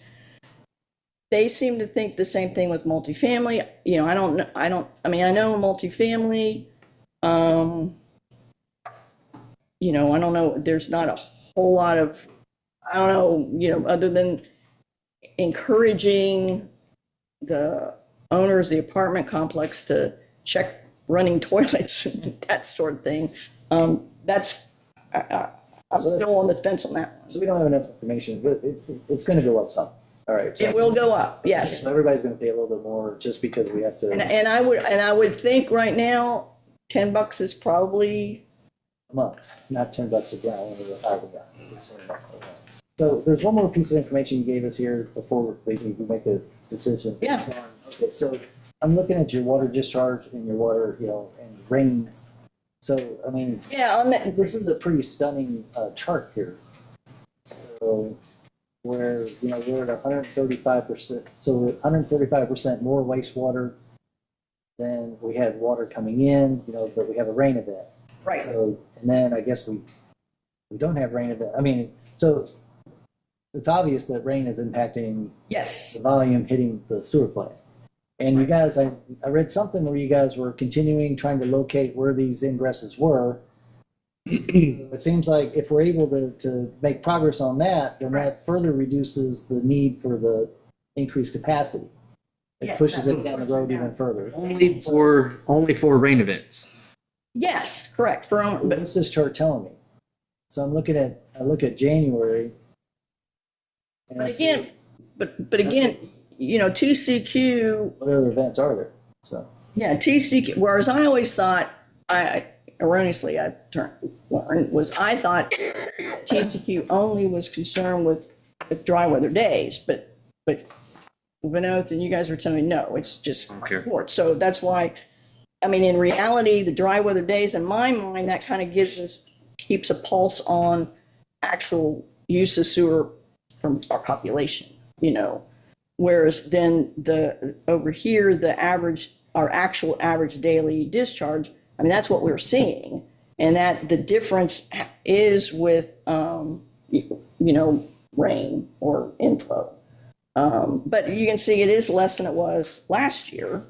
They seem to think the same thing with multifamily. I don't know. I know multifamily, I don't know. There's not a whole lot of I don't know, other than encouraging the owners of the apartment complex to check running toilets and that sort of thing. That's, I'm still on the fence on that one. So we don't have enough information, but it's gonna go up some. All right. So It will go up, yes. So everybody's gonna pay a little bit more just because we have And, to, and I would think right now, $10 is probably, a month, not $10 a gallon or $1,000. So there's one more piece of information you gave us here before we make a decision. Yeah. Okay, so I'm looking at your water discharge and your water, and rain. So, I mean, yeah, on that, this is a pretty stunning chart here. So we're at 135%. So we're 135% more wastewater than we had water coming in, but we have a rain event. right, So, and then I guess we don't have rain event. I mean, so it's obvious that rain is impacting yes, the volume hitting the sewer plant. And you guys, I read something where you guys were continuing trying to locate where these ingresses were. It seems like if we're able to make progress on that, then that further reduces the need for the increased capacity. It Yes, pushes that it down the road even further. Only for rain events. yes, correct, But what's this chart telling me? So I look at January. And I but see again, but again, 2CQ, what other events are there? So. yeah, TCQ, whereas I always thought, erroneously I learned, was I thought TCQ only was concerned with dry weather days, but Vinod and you guys were telling me, no, it's just Okay. port. So that's why, I mean, in reality, the dry weather days, in my mind, that kind of keeps a pulse on actual use of sewer from our population, Whereas then over here, our actual average daily discharge, I mean, that's what we're seeing. And that the difference is with, rain or inflow. But you can see it is less than it was last year.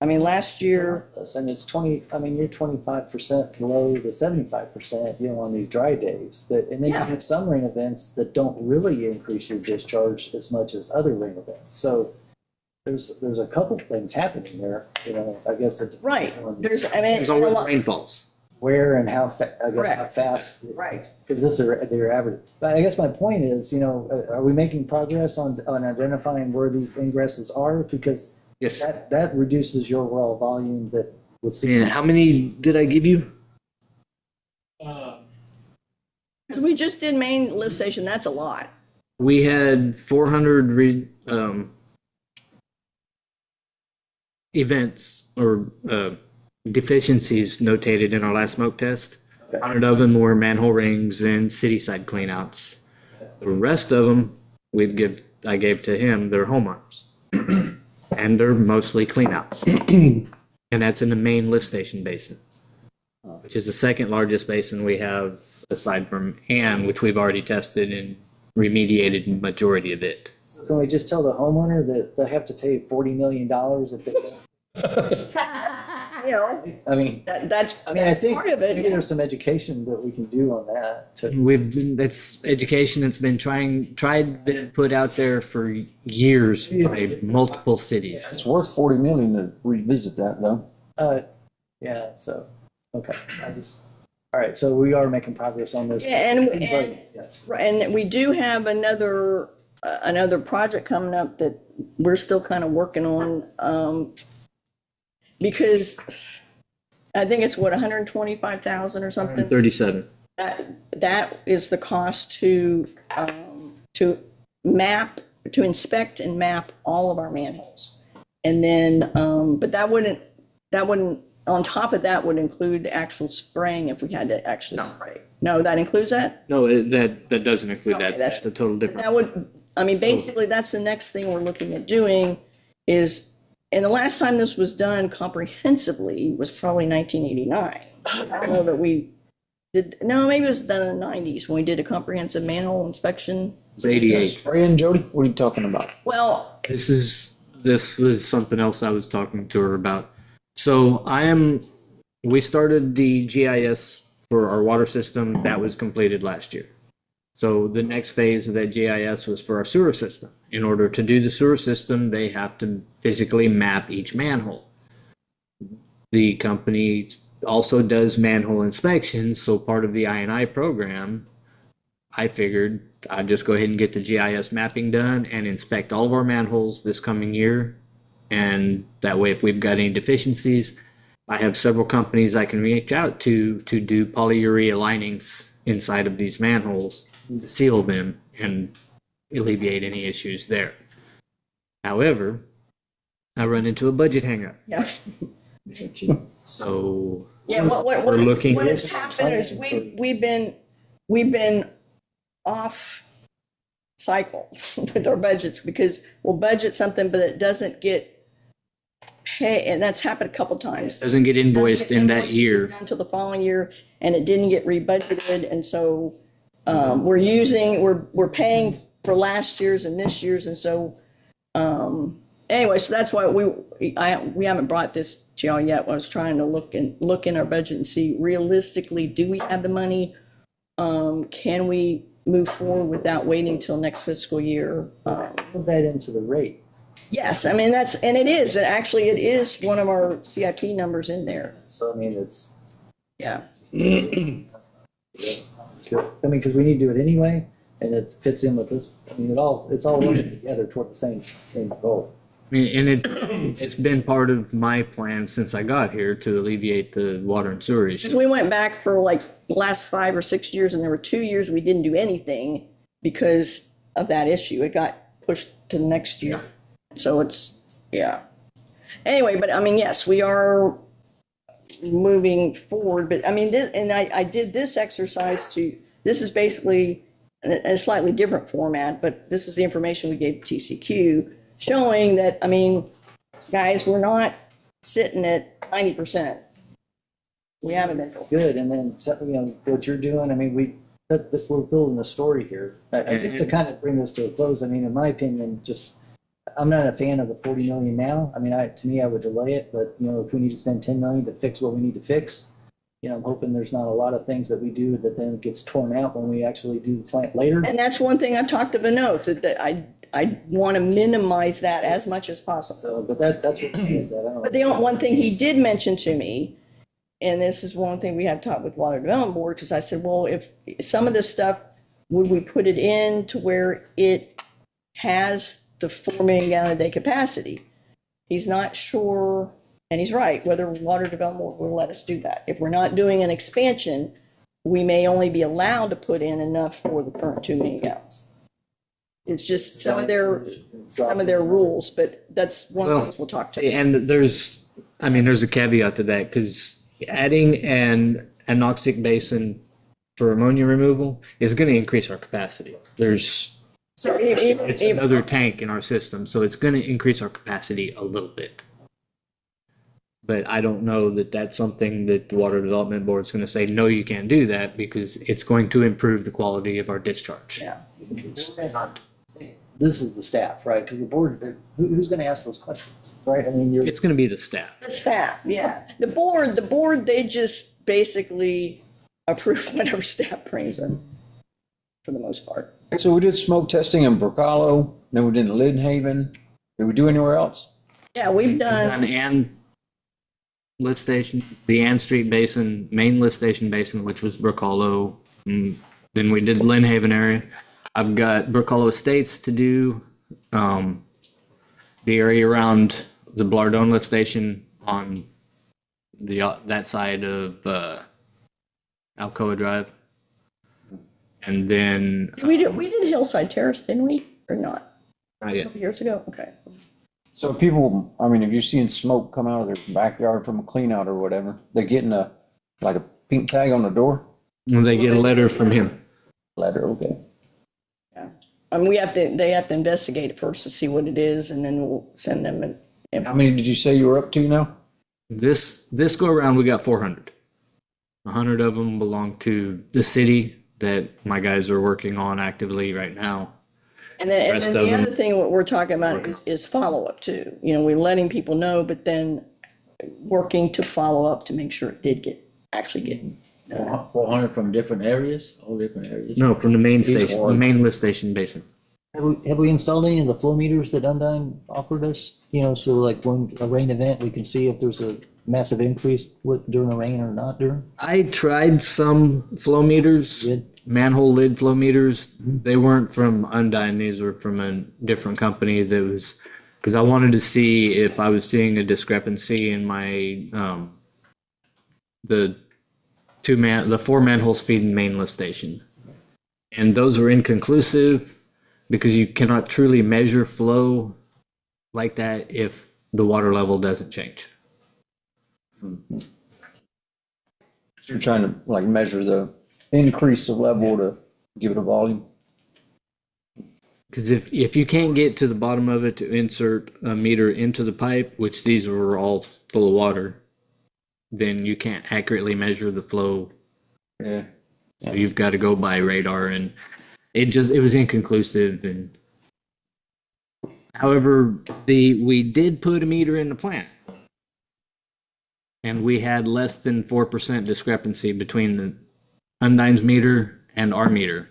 I mean, last year, And it's 20, I mean, you're 25% below the 75%, on these dry days. And then you Yeah. have some rain events that don't really increase your discharge as much as other rain events. So there's a couple things happening there, I guess it right, depends on Depends on where the rain falls. where and how, I guess, how Correct. fast. right. Because this is their average. But I guess my point is, are we making progress on identifying where these ingresses are? Because Yes. that reduces your overall volume that would see. And how many did I give you? Because we just did main lift station, that's a lot. We had 400 events or deficiencies notated in our last smoke test. Okay. 100 of them were manhole rings and city side cleanouts. The rest of them I gave to him, they're homeowners. And they're mostly cleanouts. And that's in the main lift station basin, which is the second largest basin we have aside from Ann, which we've already tested and remediated majority of it. Can we just tell the homeowner that they have to pay $40 million if they don't? I mean, That's I think part of maybe it. there's some education that we can do on that. That's education that's been been put out there for years by multiple cities. It's worth 40 million to revisit that though. Yeah, so, okay. All right, so we are making progress on this. Yeah, and Yeah. And we do have another project coming up that we're still kind of working on, because I think it's 125,000 or something. 37. That is the cost to inspect and map all of our manholes. And then, but that wouldn't, on top of that would include the actual spraying if we had to actually spray. No, that includes that? No, that doesn't include Okay, that. that's- That's a total different. That would, I mean, basically, that's the next thing we're looking at doing is, and the last time this was done comprehensively was probably 1989. I don't know that we did, no, maybe it was done in the 90s when we did a comprehensive manhole inspection. It's 88. Spraying, Jody? What are you talking about? Well, This was something else I was talking to her about. So we started the GIS for our water system. That was completed last year. So the next phase of that GIS was for our sewer system. In order to do the sewer system, they have to physically map each manhole. The company also does manhole inspections, so part of the I&I program, I figured I'd just go ahead and get the GIS mapping done and inspect all of our manholes this coming year. And that way, if we've got any deficiencies, I have several companies I can reach out to do polyurea linings inside of these manholes, to seal them and alleviate any issues there. However, I run into a budget hangup. Yeah. So Yeah, we're looking. what has happened is we've been off cycle with our budgets because we'll budget something, but it doesn't get paid, and that's happened a couple times. Doesn't get invoiced in that year. Until the following year, and it didn't get rebudgeted, and so we're paying for last year's and this year's, and so anyway, so that's why we haven't brought this to y'all yet. I was trying to look in our budget and see realistically, do we have the money? Can we move forward without waiting till next fiscal year? Put that into the rate. Yes, I mean, it is one of our CIP numbers in there. So, I mean, it's, Yeah. it's good. I mean, because we need to do it anyway, and it fits in with this. I mean, it's all working together toward the same goal. I mean, and it's been part of my plan since I got here to alleviate the water and sewer Because issue. we went back for like the last 5 or 6 years, and there were 2 years we didn't do anything because of that issue. It got pushed to the next year. So it's, yeah. Anyway, but I mean, yes, we are moving forward, but I mean, I did this exercise this is basically a slightly different format, but this is the information we gave TCQ, showing that, I mean, guys, we're not sitting at 90%. We haven't been. Good, and then, what you're doing, I mean, we're building a story here. I think to kind of bring this to a close, I mean, in my opinion, I'm not a fan of the 40 million now. I mean, to me, I would delay it, but, if we need to spend 10 million to fix what we need to fix, I'm hoping there's not a lot of things that we do that then gets torn out when we actually do the plant later. And that's one thing I talked to Vinod, that I want to minimize that as much as possible. So, but that's what it is. I don't know. But the one thing he did mention to me, and this is one thing we have talked with Water Development Board, because I said, well, if some of this stuff, would we put it in to where it has the 4 million gallon a day capacity? He's not sure, and he's right, whether Water Development will let us do that. If we're not doing an expansion, we may only be allowed to put in enough for the current 2 million gallons. It's just some of their rules, but that's one of the things we'll talk to. And there's a caveat to that, because adding an anoxic basin for ammonia removal is going to increase our capacity. So It's another tank in our system, so it's going to increase our capacity a little bit. But I don't know that that's something that the Water Development Board is going to say, no, you can't do that, because it's going to improve the quality of our discharge. Yeah. This is the staff, right? Because the board, who's going to ask those questions, right? I mean, It's going to be the staff. The staff, yeah. The board, they just basically approve whatever staff brings them, for the most part. So we did smoke testing in Brocalo, then we did in Lynn Haven. Did we do anywhere else? Yeah, we've done, On Ann lift station, the Ann Street Basin, main lift station basin, which was Brocalo. Then we did Lynn Haven area. I've got Brocalo Estates to do, the area around the Blardone lift station on that side of Alcoa Drive. And then we did Hillside Terrace, didn't we, or not? not yet. A couple years ago, okay. So people, I mean, if you're seeing smoke come out of their backyard from a clean out or whatever, they're getting a pink tag on the door? When they get a letter from him. Letter, okay. Yeah. They have to investigate it first to see what it is, and then we'll send them an. How many did you say you were up to now? This go around, we got 400. 100 of them belong to the city that my guys are working on actively right now. And then Rest the of them- other thing what we're talking about is follow-up too. We're letting people know, but then working to follow up to make sure it did actually get 400 from different areas, all different areas? No, from the main These station, are- the main lift station basin. Have we installed any of the flow meters that Undine offered us? You know, so like when a rain event, we can see if there's a massive increase during the rain or not during? I tried some flow meters, Good. manhole lid flow meters. They weren't from Undine. These were from a different company that was, because I wanted to see if I was seeing a discrepancy in my, the four manholes feeding main lift station. And those were inconclusive because you cannot truly measure flow like that if the water level doesn't change. You're trying to like measure the increase of level to give it a volume. Because if you can't get to the bottom of it to insert a meter into the pipe, which these were all full of water, then you can't accurately measure the flow. Yeah. So you've got to go by radar, and it was inconclusive. And however, we did put a meter in the plant, and we had less than 4% discrepancy between the Undine's meter and our meter.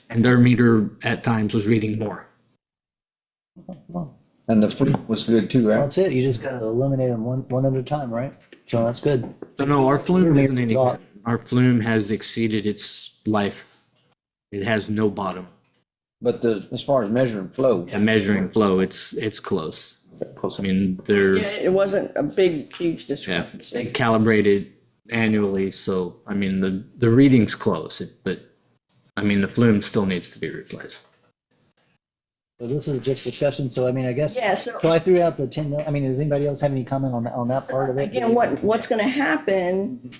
And their meter at times was reading more. And the fruit was good too, Well, right? that's it. You just gotta eliminate them one at a time, right? So that's good. So no, our flume Your isn't any meter's good. Our flume has exceeded its life. It has no bottom. But as far as measuring flow, And measuring flow, it's close. I mean, they're Yeah, it wasn't a big, huge they discrepancy. calibrate it annually, so I mean the reading's close, but I mean the flume still needs to be replaced. So this is just discussion. So I mean, I guess. Yeah, so So I threw out the 10 mil. I mean, does anybody else have any comment on that part of it? again, what's going to happen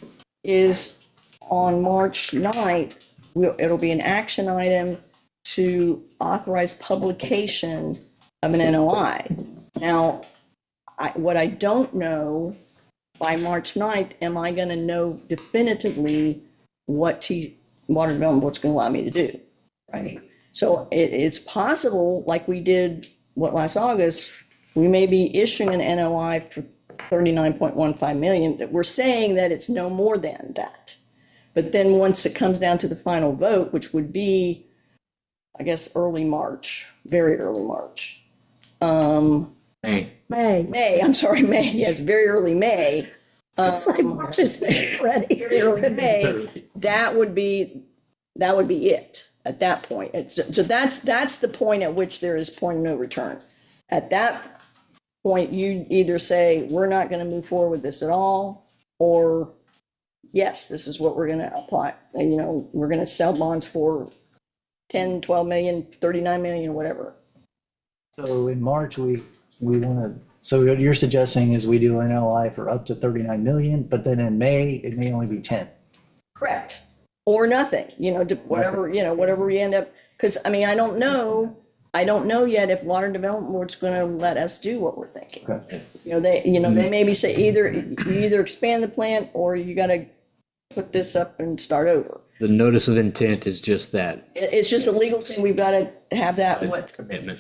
is on March 9th, it'll be an action item to authorize publication of an NOI. Now, what I don't know, by March 9th, am I going to know definitively what Water Development Board's going to allow me to do, right? So it's possible, like we did, last August, we may be issuing an NOI for 39.15 million, that we're saying that it's no more than that. But then once it comes down to the final vote, which would be, I guess, early March, very early March. Hey, May, I'm sorry, May, yes, very early May. It's like March is ready. Very early May, that would be it at that point. So that's the point at which there is point of no return. At that point, you either say, we're not going to move forward with this at all, or yes, this is what we're going to apply. And, we're going to sell bonds for 10, 12 million, 39 million, whatever. So in March, we want to, so what you're suggesting is we do an NOI for up to 39 million, but then in May, it may only be 10. Correct. Or nothing, whatever we end up, because, I mean, I don't know yet if Water Development Board's going to let us do what we're thinking. Okay. They maybe say you either expand the plant or you got to put this up and start over. the notice of intent is just that It's just a legal thing. We've got to have that, commitment.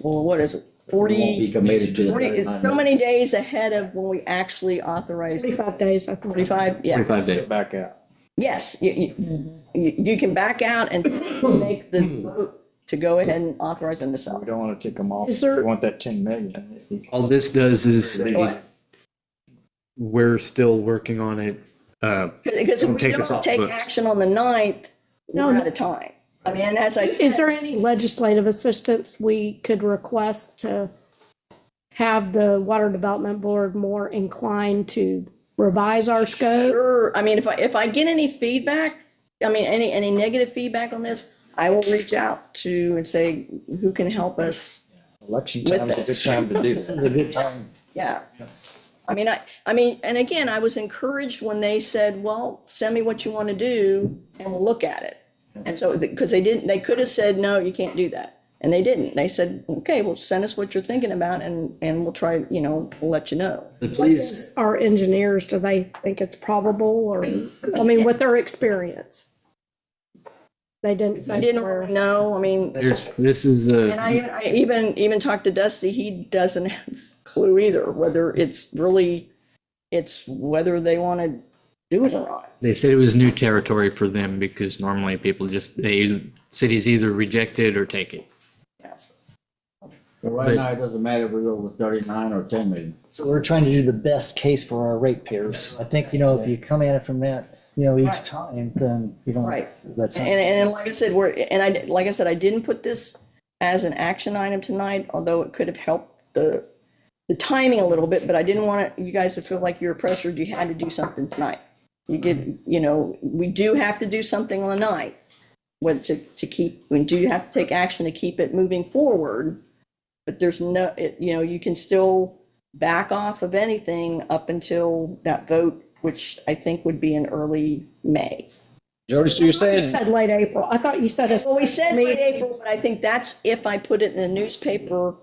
what is it? We won't be 40, committed to the 40 is 39 so many days ahead of when we actually authorize. 45 days, I think. 45, yeah. 45 days. Back out. Yes, you can back out and make the vote to go ahead and authorize them to sell. We don't want to tick them off. Is there- We want that 10 million. All this does is we're still working on it. Because if Don't we take us don't off take books. action on the 9th, we're out of time. I mean, and as I Is said, there any legislative assistance we could request to have the Water Development Board more inclined to revise our scope? sure, I mean, if I get any feedback, I mean, any negative feedback on this, I will reach out to and say, who can help us? Election With time is a good this. time to do This is a good time. Yeah. I mean, and again, I was encouraged when they said, well, send me what you want to do and we'll look at it. And so, because they could have said, no, you can't do that. And they didn't. They said, okay, well, send us what you're thinking about and we'll try, we'll let you know. Please, Our engineers, do they think it's probable or, I mean, with their experience? They didn't I say didn't where. really know. I mean, this is and a, I even talked to Dusty. He doesn't have a clue either, whether it's whether they want to do it or not. They said it was new territory for them because normally people cities either reject it or take it. Yes. But right now, it doesn't matter if we go with 39 or 10 million. So we're trying to do the best case for our ratepayers. I think, if you come at it from that, each Right. time, then you don't. Right. That's not. And like I said, like I said, I didn't put this as an action item tonight, although it could have helped the timing a little bit, but I didn't want you guys to feel like you were pressured, you had to do something tonight. We do have to do something on the night. We do have to take action to keep it moving forward, but there's you can still back off of anything up until that vote, which I think would be in early May. Jody, so you're You saying, said late April. I thought you said it's. Well, we said late April, but I think that's if I put it in the newspaper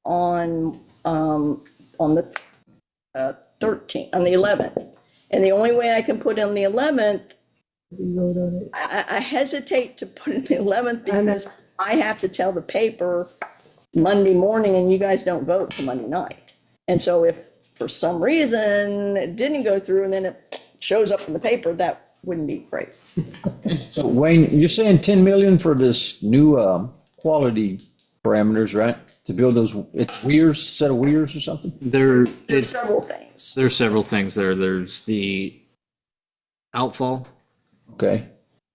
on the 13th, on the 11th. And the only way I can put it on the 11th, I hesitate to put it in the 11th because I have to tell the paper Monday morning and you guys don't vote for Monday night. And so if for some reason it didn't go through and then it shows up in the paper, that wouldn't be great. so Wayne, you're saying 10 million for this new, quality parameters, right? To build those, it's set of weirs or something? There's several things. There's several things there. There's the outfall, Okay,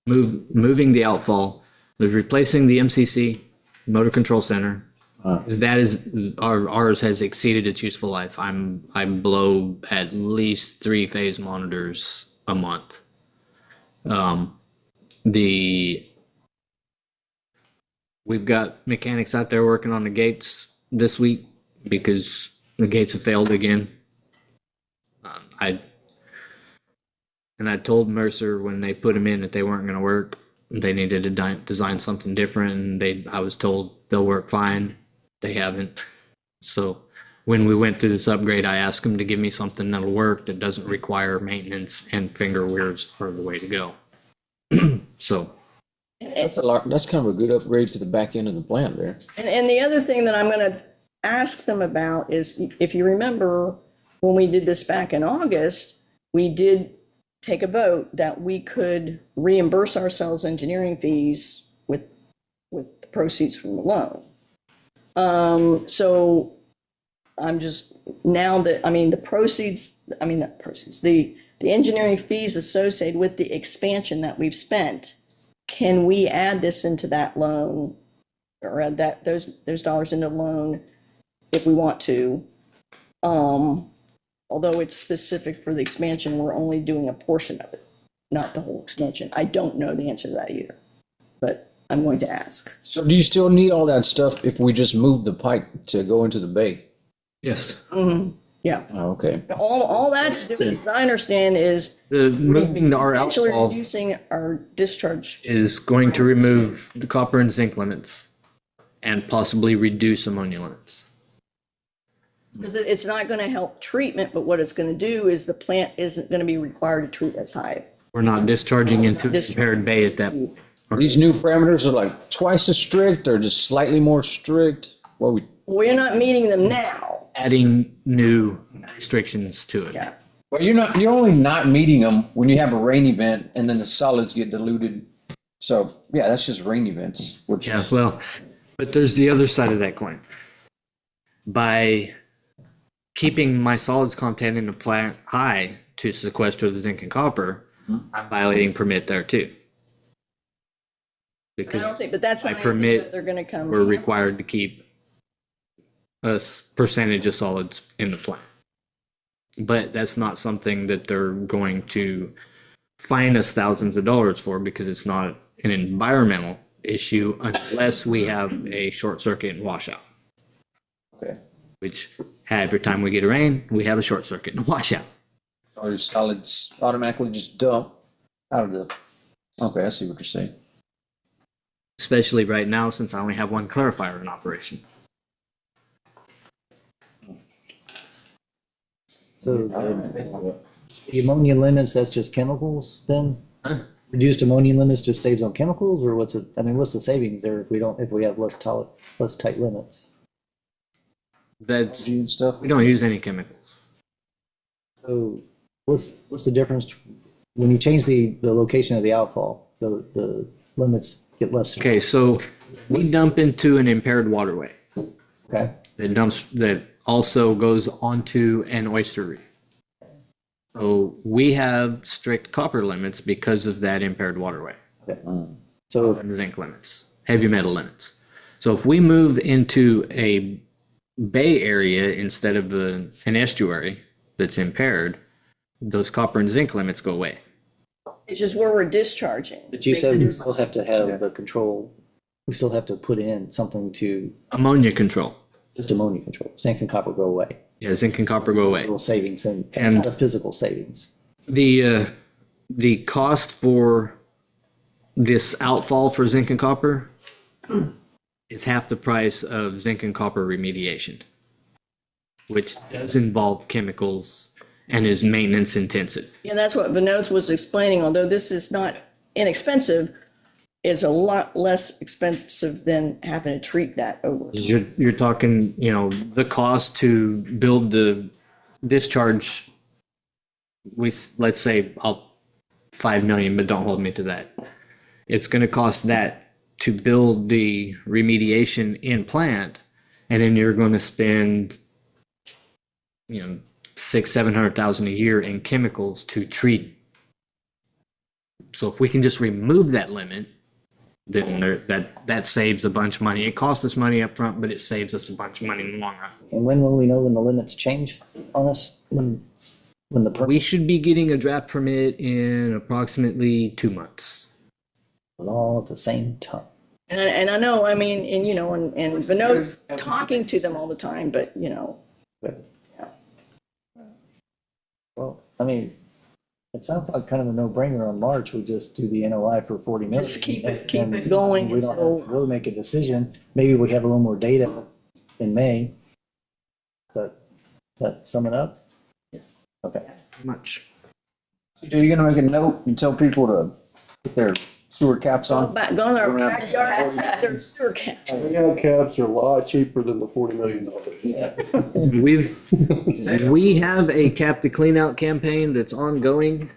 moving the outfall. There's replacing the MCC, Motor Control Center. 'Cause that is ours has exceeded its useful life. I blow at least 3-phase monitors a month. We've got mechanics out there working on the gates this week because the gates have failed again. I told Mercer when they put them in that they weren't going to work. They needed to design something different, and I was told they'll work fine. They haven't. So when we went through this upgrade, I asked them to give me something that'll work that doesn't require maintenance, and finger weirs are the way to go. So that's that's kind of a good upgrade to the back end of the plant there. And the other thing that I'm going to ask them about is, if you remember, when we did this back in August, we did take a vote that we could reimburse ourselves engineering fees with the proceeds from the loan. So I'm just, now that, the engineering fees associated with the expansion that we've spent, can we add this into that loan, or add those dollars into the loan if we want to? Although it's specific for the expansion, we're only doing a portion of it, not the whole expansion. I don't know the answer to that either, but I'm going to ask. So do you still need all that stuff if we just move the pipe to go into the bay? yes, Yeah, Oh, okay. all that's doing, as I understand, is the moving our actually outfall reducing our discharge. is going to remove the copper and zinc limits and possibly reduce ammonia limits. Because it's not going to help treatment, but what it's going to do is the plant isn't going to be required to treat as high. We're not discharging into the impaired bay at that point. These new parameters are like twice as strict or just slightly more strict? We're not meeting them now. Adding new restrictions to it. Yeah. Well, you're only not meeting them when you have a rain event and then the solids get diluted. So yeah, that's just rain events, which Yeah, is, well, but there's the other side of that coin. By keeping my solids content in the plant high to sequester the zinc and copper, I'm violating permit there too. I don't Because think, but that's by not permit, that they're going to come. we're required to keep a percentage of solids in the plant. But that's not something that they're going to fine us thousands of dollars for, because it's not an environmental issue unless we have a short circuit and washout. okay. Which every time we get a rain, we have a short circuit and washout. So your solids automatically just dump out of the, okay, I see what you're saying. Especially right now, since I only have one clarifier in operation. So the ammonia limits, that's just chemicals then? Reduced ammonia limits just saves on chemicals, or what's it, what's the savings there if we have less tight limits? That's, And stuff. we don't use any chemicals. So what's the difference when you change the location of the outfall, the limits get less. Okay, so we dump into an impaired waterway Okay. that also goes onto an oyster reef. So we have strict copper limits because of that impaired waterway. So And zinc limits, heavy metal limits. So if we move into a bay area instead of an estuary that's impaired, those copper and zinc limits go away. It's just where we're discharging. but you Makes said a we difference. still have to have the control. We still have to put in something to Ammonia control. just ammonia control. Zinc and copper go away. Yeah, zinc and copper go away. Little savings and it's And- not a physical savings. The cost for this outfall for zinc and copper is half the price of zinc and copper remediation, which does involve chemicals and is maintenance intensive. Yeah, that's what Vinod was explaining. Although this is not inexpensive, it's a lot less expensive than having to treat that over. You're talking, the cost to build the discharge, let's say 5 million, but don't hold me to that. It's going to cost that to build the remediation in plant, and then you're going to spend, 600,000-700,000 a year in chemicals to treat. So if we can just remove that limit, then that saves a bunch of money. It costs us money up front, but it saves us a bunch of money in the long run. And when will we know when the limits change on us? When the permit We should be getting a draft permit in approximately 2 months. all at the same time? And I know, I mean, and Vinod's talking to them all the time, but, Well, I mean, it sounds like kind of a no-brainer on March. We just do the NOI for 40 million. Just keep it and going We don't have until- to really make a decision. Maybe we have a little more data in May. Does that sum it up? Okay. Much. So you're gonna make a note and tell people to put their sewer caps go on? back, go in our backyard, there's sewer cap. Ground caps are a lot cheaper than the $40 million. We have a cap to clean out campaign that's ongoing,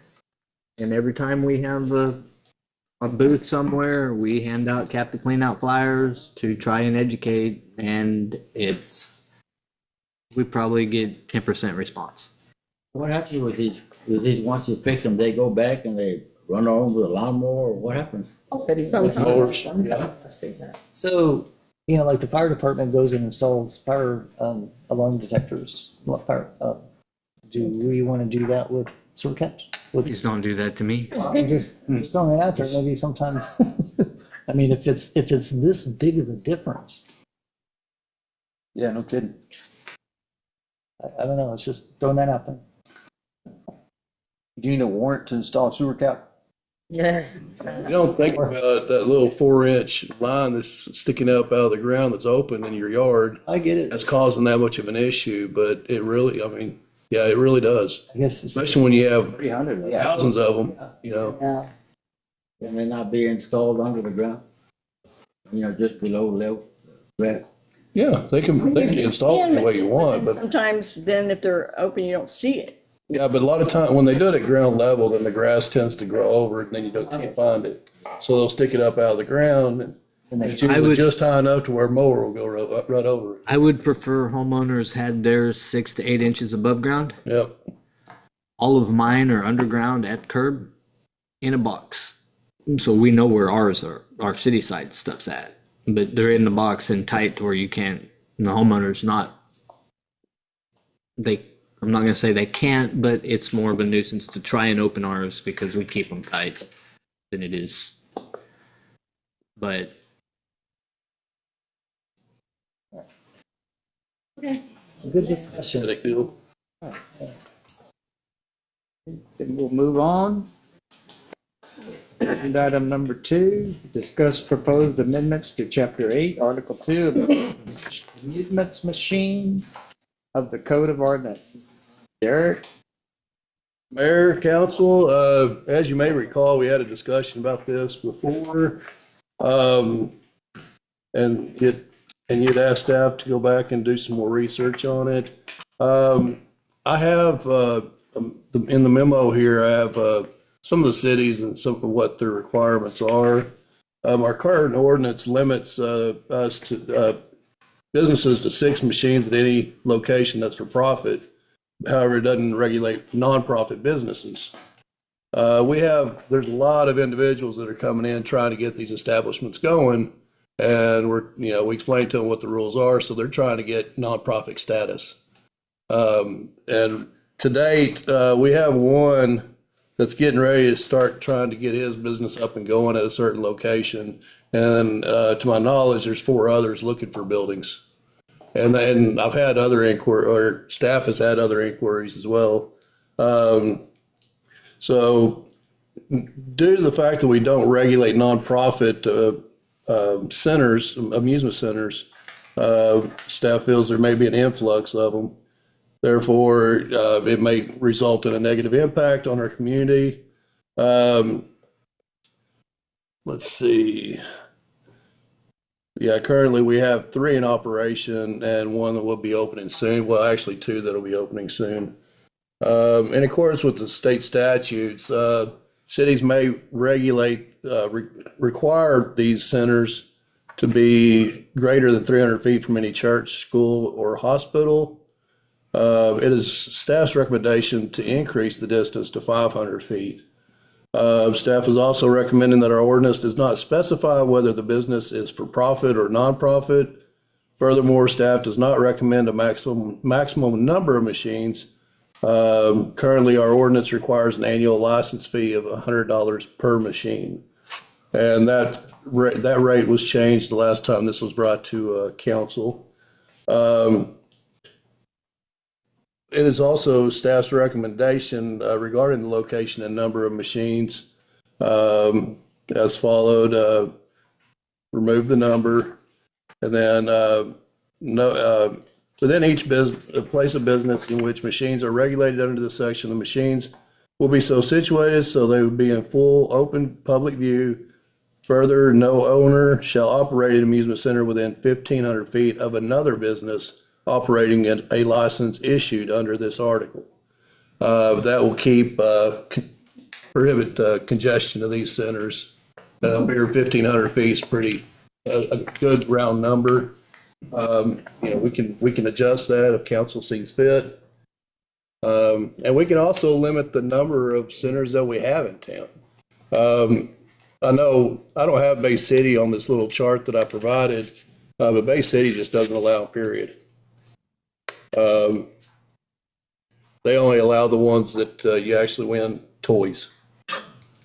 and every time we have a booth somewhere, we hand out cap to clean out flyers to try and educate, and we probably get 10% response. What happens with these, once you fix them, they go back and they run over the lawnmower, or what happens? Sometimes. So Like the fire department goes and installs fire alarm detectors. What fire? Do we want to do that with sewer caps? please don't do that to me. I'm just throwing it out there. Maybe sometimes, I mean, if it's this big of a difference, Yeah, no kidding. I don't know. It's just throwing that out there. Do you need a warrant to install a sewer cap? Yeah. You don't think about that little 4-inch line that's sticking up out of the ground that's open in your yard. I get it. That's causing that much of an issue, but it really, yeah, it really does. I guess it's, Especially when you have 300. thousands of them, Yeah. Can they not be installed under the ground? Just below level, grass? Yeah, they can be installed any way you want, And but sometimes then if they're open, you don't see it. yeah, but a lot of time, when they do it at ground level, then the grass tends to grow over it and then you can't find it. So they'll stick it up out of the ground and it's I usually would- just high enough to where a mower will go right over it. I would prefer homeowners had theirs 6 to 8 inches above ground. Yep. All of mine are underground at curb in a box. So we know where our city side stuff's at. But they're in the box and tight to where you can't, the homeowner's not, I'm not gonna say they can't, but it's more of a nuisance to try and open ours because we keep them tight than it is. But good discussion. Aesthetic deal. Then we'll move on. And item number 2, discuss proposed amendments to Chapter 8, Article 2 of the amusements machine of the Code of Ordinances. Derek? Mayor, council, as you may recall, we had a discussion about this before. And you'd asked staff to go back and do some more research on it. I have, in the memo here, I have some of the cities and some of what their requirements are. Our current ordinance limits us to businesses to 6 machines at any location that's for profit. However, it doesn't regulate nonprofit businesses. There's a lot of individuals that are coming in trying to get these establishments going, and we explain to them what the rules are, so they're trying to get nonprofit status. And to date, we have one that's getting ready to start trying to get his business up and going at a certain location. And to my knowledge, there's 4 others looking for buildings. And then I've had other or staff has had other inquiries as well. So due to the fact that we don't regulate nonprofit centers, amusement centers, staff feels there may be an influx of them. Therefore, it may result in a negative impact on our community. Let's see. Yeah, currently we have 3 in operation and 1 that will be opening soon. Well, actually 2 that'll be opening soon. In accordance with the state statutes, cities may require these centers to be greater than 300 feet from any church, school, or hospital. It is staff's recommendation to increase the distance to 500 feet. Staff is also recommending that our ordinance does not specify whether the business is for profit or nonprofit. Furthermore, staff does not recommend a maximum number of machines. Currently, our ordinance requires an annual license fee of $100 per machine. And that rate was changed the last time this was brought to council. It is also staff's recommendation regarding the location and number of machines as followed. Remove the number, and then within each place of business in which machines are regulated under this section, the machines will be so situated so they would be in full open public view. Further, no owner shall operate an amusement center within 1,500 feet of another business operating a license issued under this article. That will prohibit congestion of these centers. Figure 1,500 feet is pretty a good round number. We can adjust that if council sees fit, and we can also limit the number of centers that we have in town. I know I don't have Bay City on this little chart that I provided, but Bay City just doesn't allow, period. They only allow the ones that you actually win toys.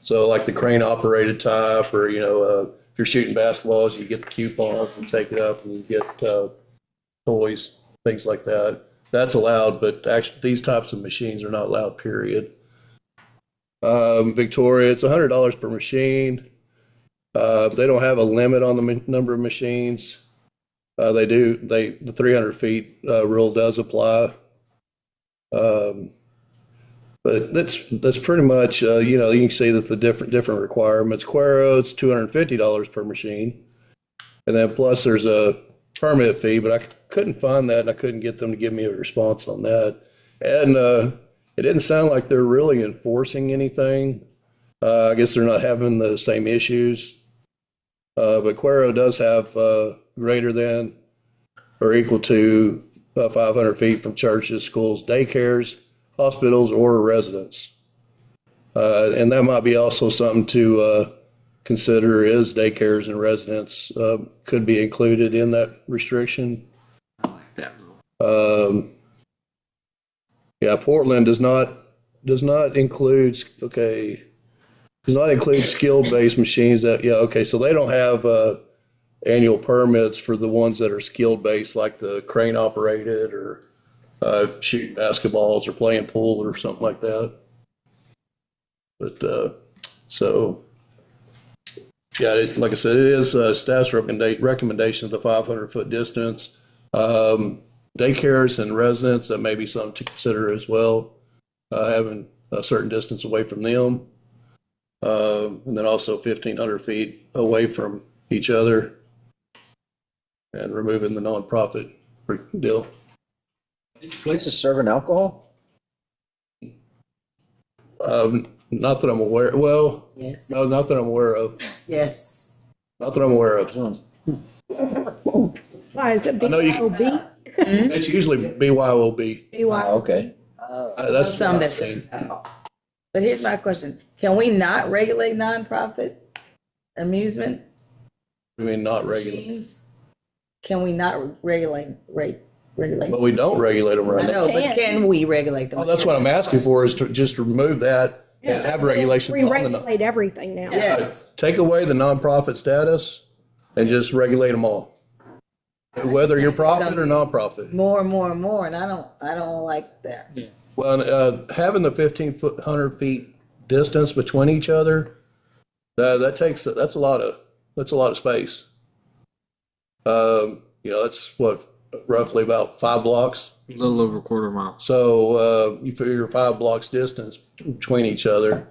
So like the crane operated type, or if you're shooting basketballs, you get the coupons and take it up and you get toys, things like that. That's allowed, but actually these types of machines are not allowed, period. Victoria, it's $100 per machine. They don't have a limit on the number of machines. The 300 feet rule does apply. But that's pretty much, you can see that the different requirements. Cuero, it's $250 per machine. And then plus there's a permit fee, but I couldn't find that and I couldn't get them to give me a response on that. And it didn't sound like they're really enforcing anything. I guess they're not having the same issues. But Cuero does have greater than or equal to 500 feet from churches, schools, daycares, hospitals, or residents. And that might be also something to consider, is daycares and residents could be included in that restriction. I like that rule. Yeah, Portland does not include skill-based machines. So they don't have annual permits for the ones that are skill-based, like the crane operated or shooting basketballs or playing pool or something like that. But like I said, it is staff's recommendation of the 500-foot distance. Daycares and residents, that may be something to consider as well, having a certain distance away from them. And then also 1,500 feet away from each other, and removing the nonprofit deal. These places serving alcohol? Not that I'm aware, well, Yes, no, not that I'm aware of. yes. Not that I'm aware of. Why is it I know you- BYOB? It's usually BYOB. BYOB. Okay. That's Some what I've that's seen. But here's my question. Can we not regulate nonprofit amusement I mean, not regular, machines? Can we not regulate? but we don't regulate them I right now. know, but can we regulate them? Oh, that's what I'm asking for, is to just remove that and have regulations We on the, regulate everything now. Yes. take away the nonprofit status and just regulate them all. Whether you're profit or nonprofit. More and more and more, and I don't like that. Well, having the 1,500 feet distance between each other, that's a lot of space. That's what, roughly about 5 blocks. A little over a quarter mile. So, you figure 5 blocks distance between each other.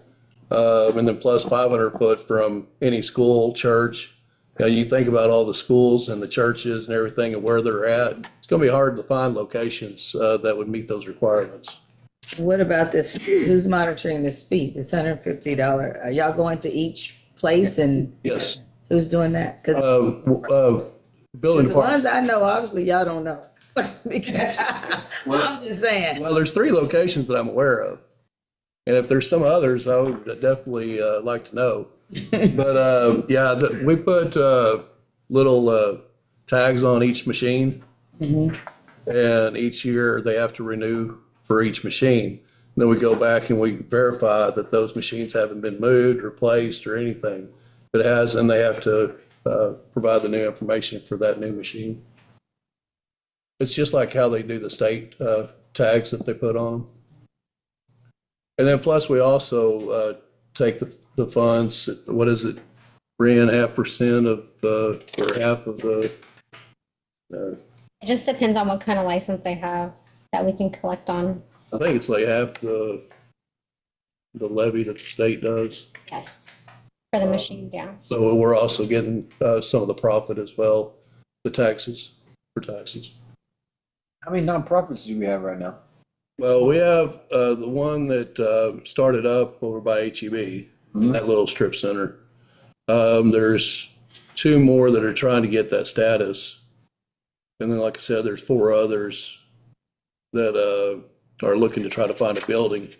And then plus 500 foot from any school, church. You think about all the schools and the churches and everything and where they're at. It's going to be hard to find locations that would meet those requirements. What about this? Who's monitoring this fee? This $150? Are y'all going to each place and Yes. who's doing that? Because Building the part. ones I know, obviously y'all don't know. Because I'm just saying. Well, there's 3 locations that I'm aware of. And if there's some others, I would definitely like to know. But we put little tags on each machine. And each year they have to renew for each machine. Then we go back and we verify that those machines haven't been moved, replaced, or anything. If it has, then they have to provide the new information for that new machine. It's just like how they do the state tags that they put on them. And then plus we also take the funds, what is it, 3.5% of, or half of the, It just depends on what kind of license they have that we can collect on. I think it's like half the levy that the state does. Yes. For the machine, yeah. So we're also getting some of the profit as well, the taxes, for taxes. How many nonprofits do we have right now? Well, we have the one that started up over by HEB, that little strip center. There's 2 more that are trying to get that status. And then, like I said, there's 4 others that are looking to try to find a building.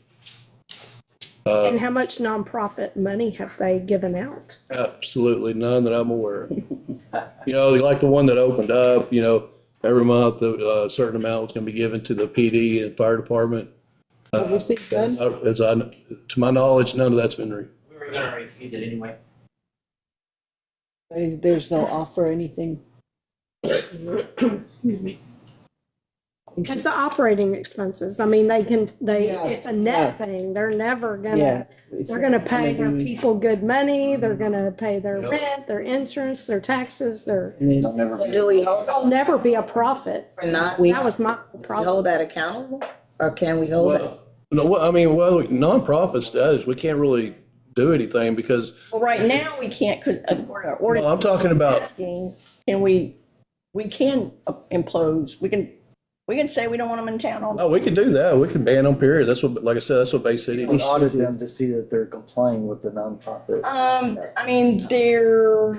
And how much nonprofit money have they given out? Absolutely none that I'm aware of. Like the one that opened up, every month a certain amount was going to be given to the PD and fire department. Have we seen none? To my knowledge, none of that's been We were gonna refuse it anyway. There's no offer or anything? Because the operating expenses, I mean, Yeah, it's a net thing. They're never Yeah. they're gonna pay their people good money. They're gonna pay their Yep. rent, their insurance, their taxes, So do we hold there'll never be a profit. or not? That was my We problem. hold that accountable? Or can we hold it? Nonprofit status, we can't really do anything because, Well, right now, we can't, according to our ordinance. well, I'm talking about, Asking, can we can impose, we can say we don't want them in town all the no, we can do that. We can ban them, period. That's what, like I said, that's what Bay City. We audit them to see that they're complying with the nonprofit. I mean, they're,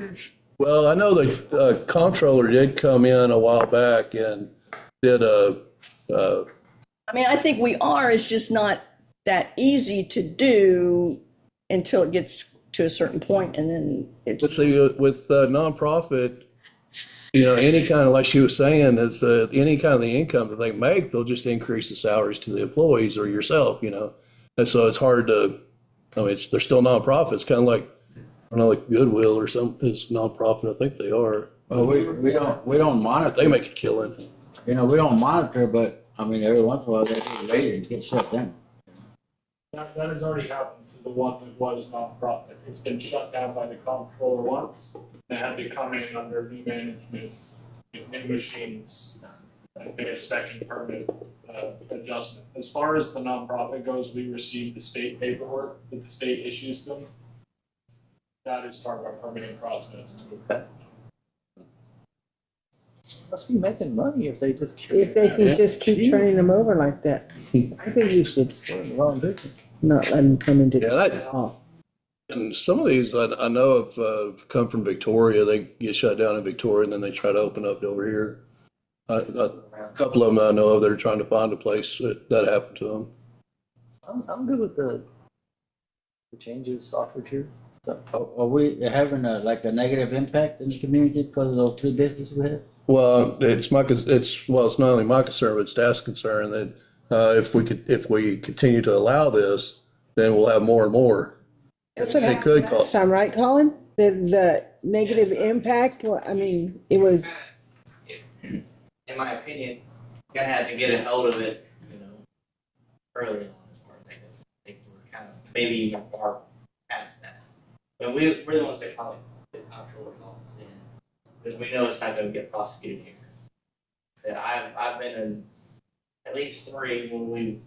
Well, I know the comptroller did come in a while back and did I mean, I think we are, it's just not that easy to do until it gets to a certain point, and then but it's, see, with nonprofit, any kind of, like she was saying, is any kind of the income that they make, they'll just increase the salaries to the employees or yourself, And so it's hard to, they're still nonprofits, kind of like, I don't know, like Goodwill or something is nonprofit. I think they are. Well, we don't monitor. They make a killing. We don't monitor, but every once in a while they get raided and get shut down. That has already happened to the one that was nonprofit. It's been shut down by the comptroller once. They had to come in under new management, with new machines, and pay a second permit adjustment. As far as the nonprofit goes, we receive the state paperwork that the state issues them. That is part of our permitting process. Must be making money if they just. If they can just keep turning them over like that. I think you should Wrong business. not let them come into. Yeah, and some of these I know have come from Victoria. They get shut down in Victoria and then they try to open up over here. A couple of them I know of that are trying to find a place that happened to them. I'm good with the changes offered here. Are we having like a negative impact in the community because of those two businesses we have? Well, it's not only my concern, but staff's concern that if we continue to allow this, then we'll have more and more. That's what They happened could last time, right, Colin? The negative impact, well, I mean, it was, In my opinion, you have to get a hold of it, early on. I think we're kind of maybe even far past that. But we're the ones that probably the comptroller calls in because we know it's not going to get prosecuted here. So I've been in at least 3 when we've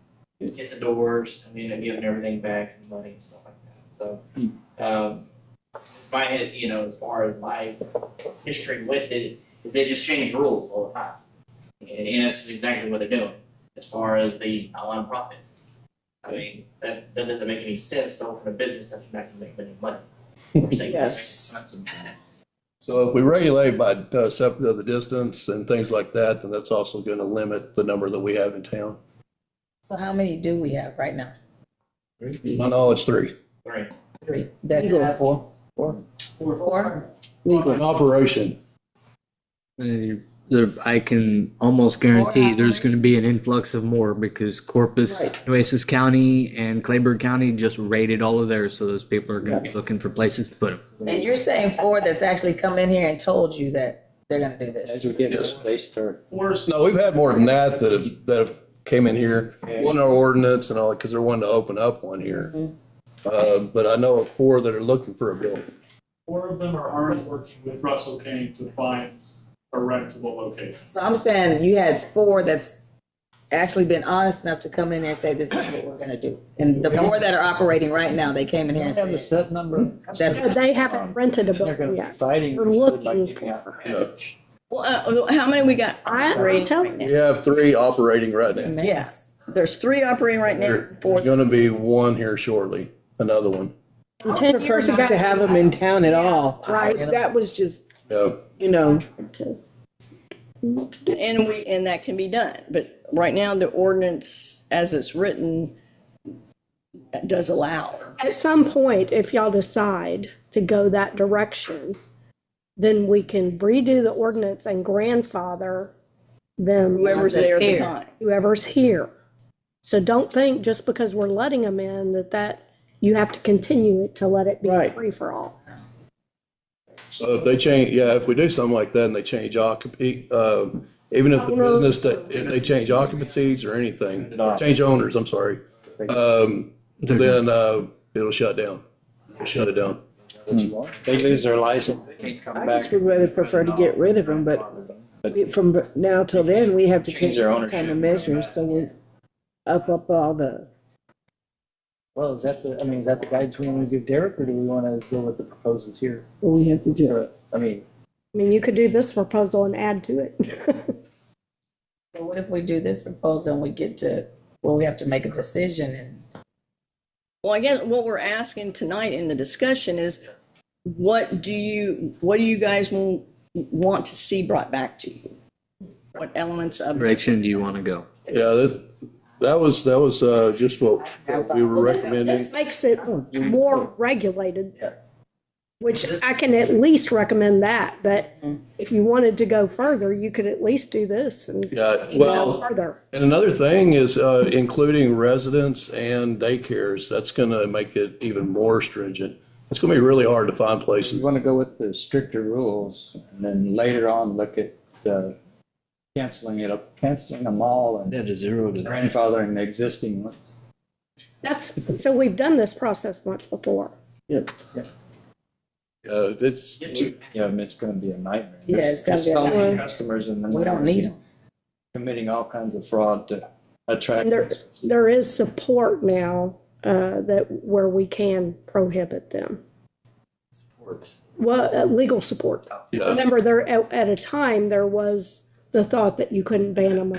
hit the doors and given everything back and money and stuff like that. So my head, as far as my history with it, they just change rules all the time. And that's exactly what they're doing as far as the nonprofit. That doesn't make any sense to open a business that you're not going to make any money. yes. So if we regulate by the distance and things like that, then that's also going to limit the number that we have in town. So how many do we have right now? My knowledge, 3. 3. That's Legal. it. 4. 4? In operation. I can almost guarantee there's going to be an influx of more because Corpus, Right. Nueces County, and Clayburgh County just raided all of theirs, so those people are going to be looking for places to put them. And you're saying 4 that's actually come in here and told you that they're gonna do this? As we get Yes. they start. No, we've had more than that have came in here, won our ordinance and all, because they're wanting to open up one here. But I know of 4 that are looking for a building. 4 of them are already working with Russell Kane to find a rentable location. So I'm saying you had 4 that's actually been honest enough to come in there and say, this is what we're gonna do. And the 4 that are operating right now, they came in here and Have a said, set number. that's, They haven't rented a They're building gonna be yet. fighting. We're looking for Well, how many we got I'm operating telling right now? We have 3 operating right now. Yes, there's 3 operating right now, There's 4. gonna be 1 here shortly, another one. I 10 prefer years ago. not to have them in town at all. Right. That was just, Yeah. And that can be done, but right now, the ordinance, as it's written, does allow. At some point, if y'all decide to go that direction, then we can redo the ordinance and grandfather them, Whoever's there at the here. time. whoever's here. So don't think just because we're letting them in that you have to continue it to let it be Right. free for all. So if they change, if we do something like that and they change occupancy, even if the business, if they change occupancies or anything, change owners, I'm sorry, then it'll shut down. Shut it down. They lose their license, they can't come I back. just would rather prefer to get rid of them, but from now till then, we have to take Change their all kind of ownership. measures, so we up all the, Well, is that the guidance we want to give Derek, or do we want to go with the proposals here? what we have to do. So, I mean, You could do this proposal and add to it. But what if we do this proposal and we get to, we have to make a decision and Well, I guess what we're asking tonight in the discussion is, what do you guys want to see brought back to you? What elements of it? Direction do you want to go? Yeah, that was just what we were recommending. This makes it more regulated, which I can at least recommend that, but if you wanted to go further, you could at least do this and Yeah, go well, further. and another thing is including residents and daycares. That's gonna make it even more stringent. It's gonna be really hard to find You places. want to go with the stricter rules and then later on look at canceling them all and That is 0 to grandfathering the existing ones. So we've done this process once before. It's, Yeah, it's going to be a nightmare. Yeah, it's gonna There's be a so many nightmare. customers and then we don't need them. committing all kinds of fraud to attract. And there is support now where we can prohibit them. Well, legal support. yeah, Remember, at a time, there was the thought that you couldn't ban them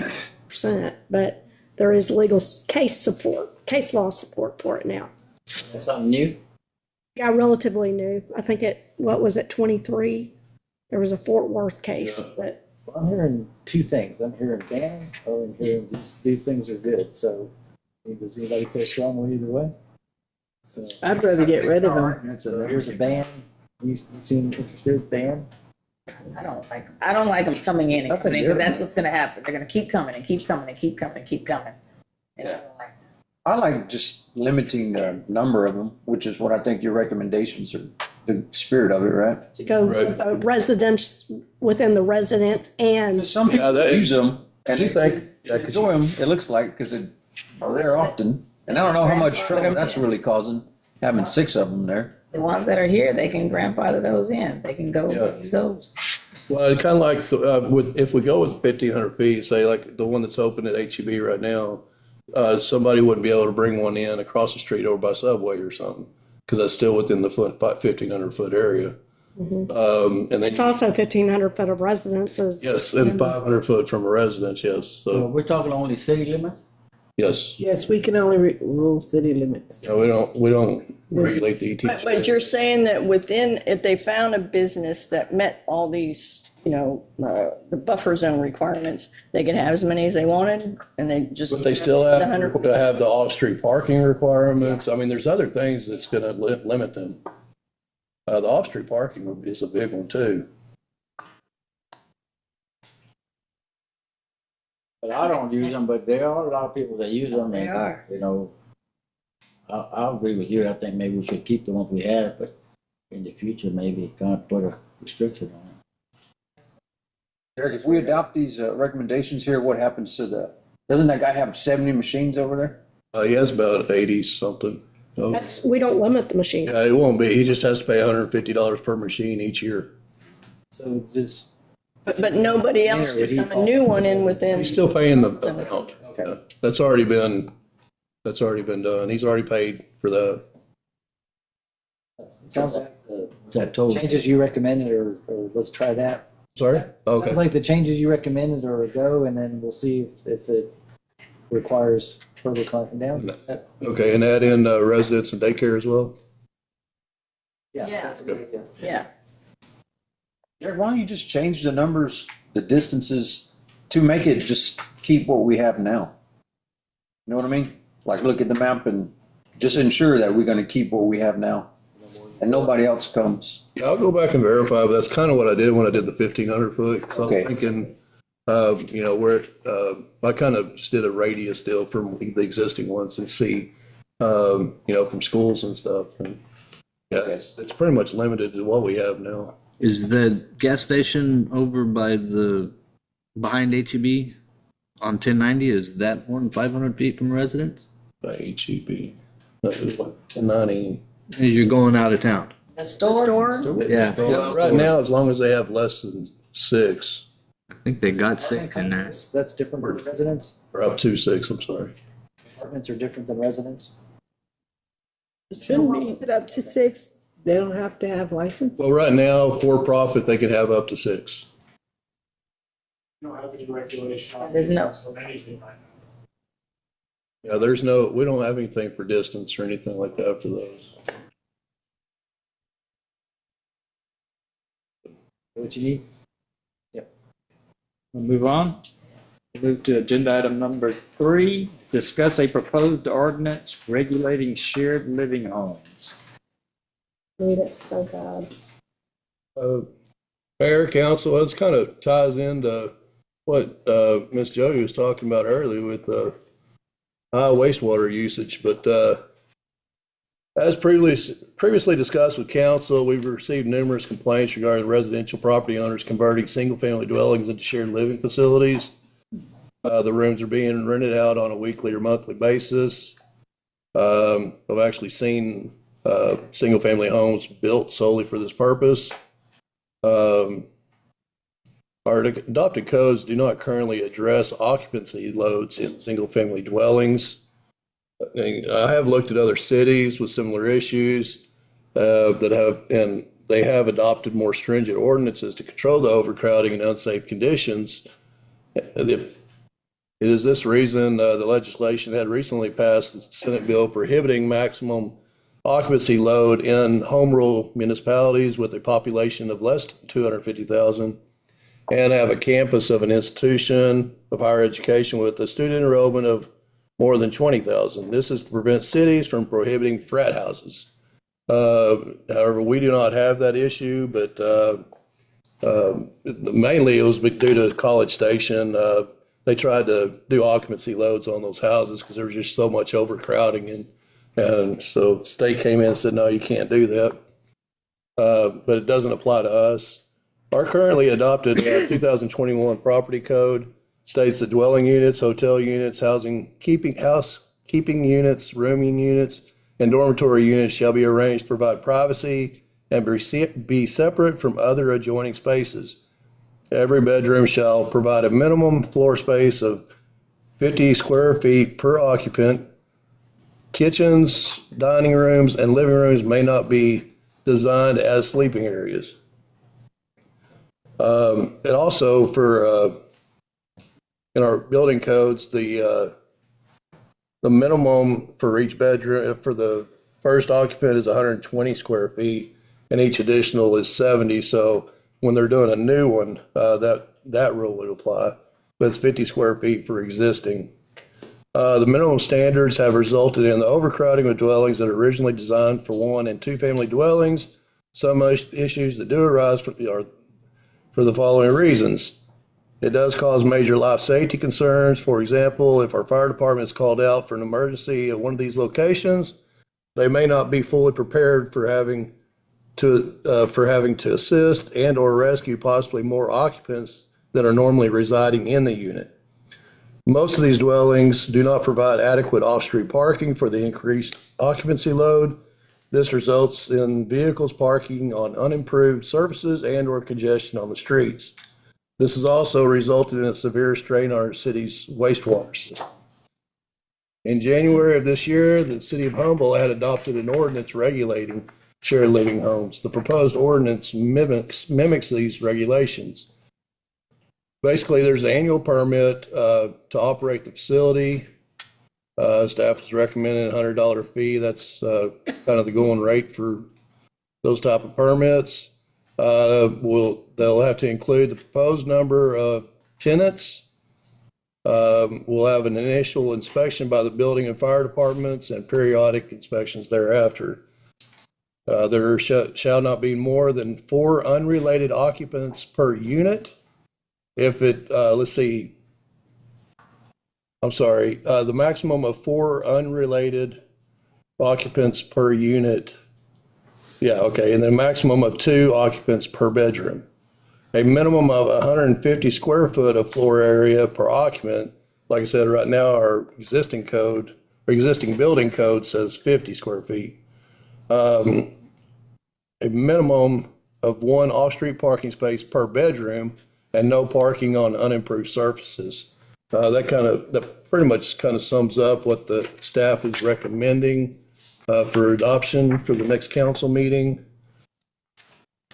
100%, but there is legal case law support for it now. That's something new? Yeah, relatively new. I think what was it, 23? There was a Fort Worth case that, Well, I'm hearing two things. I'm hearing ban, or I'm hearing these things are good. So does anybody feel strongly either way? So, I'd rather get rid of them. so here's a ban. You seem interested, ban? I don't like them coming in I and think coming in, you're- because that's what's gonna happen. They're gonna keep coming and keep coming and keep coming and keep coming. And I don't like that. I like just limiting the number of them, which is what I think your recommendations are, the spirit of it, right? to go Right. residents within the residence and Some people that- use them and You they think- enjoy them, it looks like, because they're there often. And I don't know how much trouble that's really causing, having 6 of them there. The ones that are here, they can grandfather those in. They can go Yeah. use those. Well, it's kind of like, if we go with 1,500 feet, say like the one that's open at HEB right now, somebody wouldn't be able to bring one in across the street over by Subway or something, because that's still within the 1,500 foot area. And then, it's also 1,500 foot of residences. yes, and 500 foot from a residence, yes, So so, we're talking only city limits? yes. Yes, we can only rule city limits. No, we don't regulate the ETJ. But you're saying that within, if they found a business that met all these, the buffer zone requirements, they could have as many as they wanted, and they just. But they still The have 100 to have the off-street parking requirements. I mean, there's other things that's gonna limit them. The off-street parking is a big one too. But I don't use them, but there are a lot of people that use them. They and, are. You know, I'll agree with you. I think maybe we should keep the ones we have, but in the future, maybe kind of put a restriction on it. Eric, if we adopt these recommendations here, what happens to doesn't that guy have 70 machines over there? He has about 80 something. So, We don't limit the machine. yeah, it won't be. He just has to pay $150 per machine each year. So does, But nobody else Would should he come a fall- new one in within. He's still paying the amount. okay. Yeah, That's already been done. He's already paid for that. It sounds like the That total. changes you recommended or let's try that. Sorry? Okay. Sounds like the changes you recommended are a go, and then we'll see if it requires further clamping down. Okay, and add in residents and daycare as well? Yeah. That's a good idea. Yeah. Eric, why don't you just change the numbers, the distances, to make it just keep what we have now? You know what I mean? Like, look at the map and just ensure that we're gonna keep what we have now. And nobody else comes. Yeah, I'll go back and verify, but that's kind of what I did when I did the 1,500 foot. 'Cause I was Okay. thinking, I kind of just did a radius deal from the existing ones and see, from schools and stuff. And yeah, it's pretty much limited to what we have now. Is the gas station over by behind HEB on 1090? Is that more than 500 feet from residence? By HEB, that was what, 1090. As you're going out of town? The store, Yeah. Yeah, right now, as long as they have less than 6, I think they got 6 in there. That's different than residents? or up to 6, I'm sorry. Apartments are different than residents? It shouldn't be. Is it up to 6? They don't have to have license? Well, right now, for profit, they can have up to 6. You don't have any regulation on. There's no- on anything right now. Yeah, we don't have anything for distance or anything like that for those. What you need? We'll move on. Move to agenda item number 3, discuss a proposed ordinance regulating shared living homes. Read it, so God. Mayor, council, this kind of ties into what Ms. Jody was talking about earlier with high wastewater usage. But as previously discussed with council, we've received numerous complaints regarding residential property owners converting single-family dwellings into shared living facilities. The rooms are being rented out on a weekly or monthly basis. I've actually seen single-family homes built solely for this purpose. Our adopted codes do not currently address occupancy loads in single-family dwellings. I have looked at other cities with similar issues and they have adopted more stringent ordinances to control the overcrowding and unsafe conditions. If it is this reason, the legislation had recently passed the Senate bill prohibiting maximum occupancy load in home rule municipalities with a population of less than 250,000 and have a campus of an institution of higher education with a student enrollment of more than 20,000. This is to prevent cities from prohibiting frat houses. However, we do not have that issue, but mainly it was due to College Station. They tried to do occupancy loads on those houses because there was just so much overcrowding, and so state came in and said, no, you can't do that. But it doesn't apply to us. Our currently adopted 2021 property code states that dwelling units, hotel units, housekeeping units, rooming units, and dormitory units shall be arranged to provide privacy and be separate from other adjoining spaces. Every bedroom shall provide a minimum floor space of 50 square feet per occupant. Kitchens, dining rooms, and living rooms may not be designed as sleeping areas. And also for in our building codes, the minimum for each bedroom for the first occupant is 120 square feet, and each additional is 70. So when they're doing a new one, that rule would apply. But it's 50 square feet for existing. The minimum standards have resulted in the overcrowding of dwellings that are originally designed for one and two family dwellings. Some issues that do arise are for the following reasons. It does cause major life safety concerns. For example, if our fire department is called out for an emergency at one of these locations, they may not be fully prepared for having to assist and or rescue possibly more occupants that are normally residing in the unit. Most of these dwellings do not provide adequate off-street parking for the increased occupancy load. This results in vehicles parking on unimproved surfaces and or congestion on the streets. This has also resulted in a severe strain on our city's wastewater system. In January of this year, the city of Humboldt had adopted an ordinance regulating shared living homes. The proposed ordinance mimics these regulations. Basically, there's an annual permit to operate the facility. Staff is recommending a $100 fee. That's kind of the going rate for those type of permits. They'll have to include the proposed number of tenants. We'll have an initial inspection by the building and fire departments and periodic inspections thereafter. There shall not be more than 4 unrelated occupants per unit. If it, the maximum of 4 unrelated occupants per unit. Yeah, okay, and then maximum of 2 occupants per bedroom. A minimum of 150 square foot of floor area per occupant. Like I said, right now our existing building code says 50 square feet. A minimum of 1 off-street parking space per bedroom and no parking on unimproved surfaces. That pretty much kind of sums up what the staff is recommending for adoption for the next council meeting.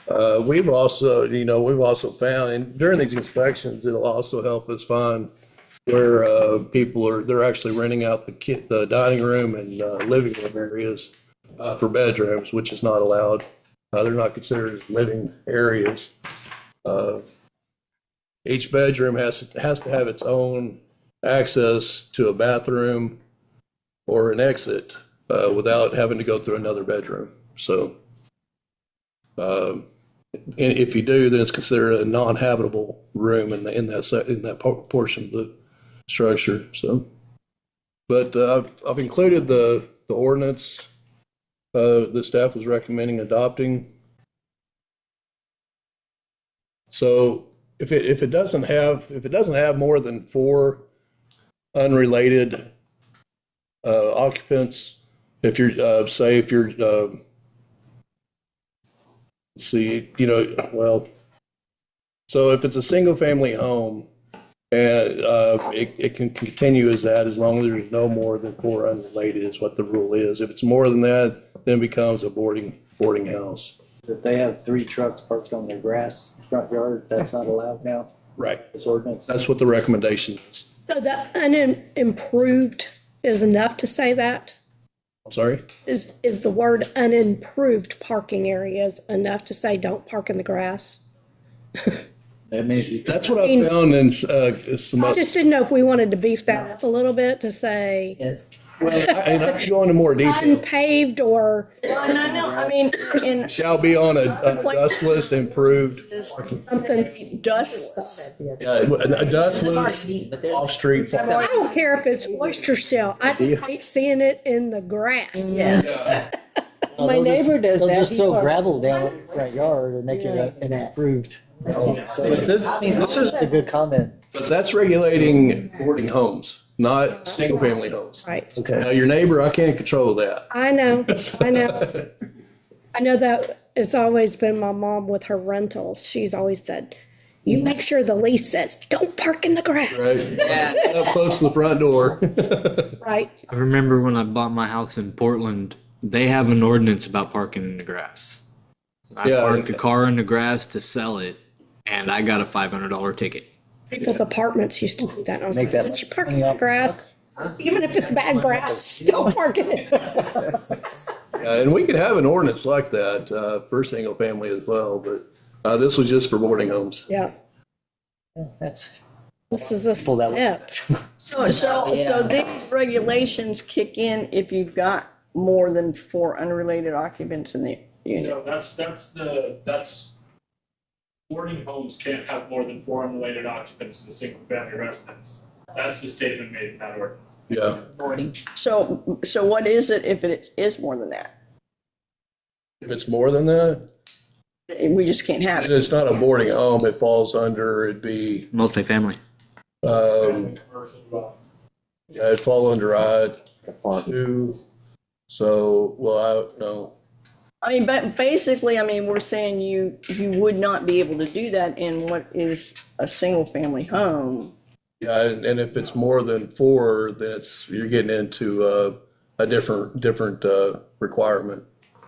We've also found, and during these inspections, it'll also help us find where they're actually renting out the dining room and living room areas for bedrooms, which is not allowed. They're not considered living areas. Each bedroom has to have its own access to a bathroom or an exit without having to go through another bedroom. So if you do, then it's considered a non-habitable room in that portion of the structure. So, but I've included the ordinance the staff was recommending adopting. So if it doesn't have more than 4 unrelated occupants, if you're so if it's a single family home and it can continue as that as long as there's no more than 4 unrelated is what the rule is. If it's more than that, then it becomes a boarding house. If they have 3 trucks parked on their grass front yard, that's not allowed now? Right. this ordinance? That's what the recommendation is. So the unimproved is enough to say that? I'm sorry? Is the word unimproved parking areas enough to say don't park in the grass? That means you. That's what I found in some. I just didn't know if we wanted to beef that up a little bit to say Yes. And I can go into more detail. unpaved or Well, and I know, I mean, in Shall be on a dustless, improved. something dustless. Yeah, a dustless, off-street. I don't care if it's oyster shell. I just hate seeing it in the grass. Yeah. Well, My they'll just- neighbor does They'll that. just He throw parks- gravel down in the front yard and make it an improved. So But this is, it's a good comment. but that's regulating boarding homes, not single-family homes. Right. Now, your neighbor, I can't control that. I know. I know that it's always been my mom with her rentals. She's always said, you make sure the lease says, don't park in the grass. Right? Up close to the front door. Right. I remember when I bought my house in Portland, they have an ordinance about parking in the grass. I Yeah. parked a car in the grass to sell it, and I got a $500 ticket. People's apartments used to do that. And I was Make like, that don't you park in money the off the grass? Even if it's bad grass, still park in it. And we could have an ordinance like that for single-family as well, but this was just for boarding homes. Yeah, That's, this is a Pull that step. So these regulations kick in if you've got more than 4 unrelated occupants in the unit. No, that's boarding homes can't have more than 4 unrelated occupants in a single family residence. That's the statement made in that ordinance. Yeah. Boarding. So what is it if it is more than that? If it's more than that, We just can't have and it. it's not a boarding home, it falls under, it'd be, Multifamily. Commercial, yeah, it'd fall under I-2. So, well, I, no. I mean, but basically, I mean, we're saying you would not be able to do that in what is a single family home. Yeah, and if it's more than 4, then you're getting into a different requirement.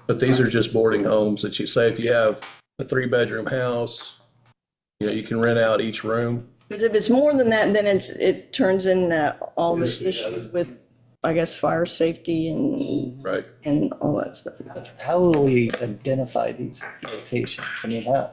But these are just boarding homes that you say if you have a 3-bedroom house, you can rent out each room. Because if it's more than that, then it turns in all the issues with, I guess, fire safety Right. and all that stuff. how will we identify these locations? I mean, how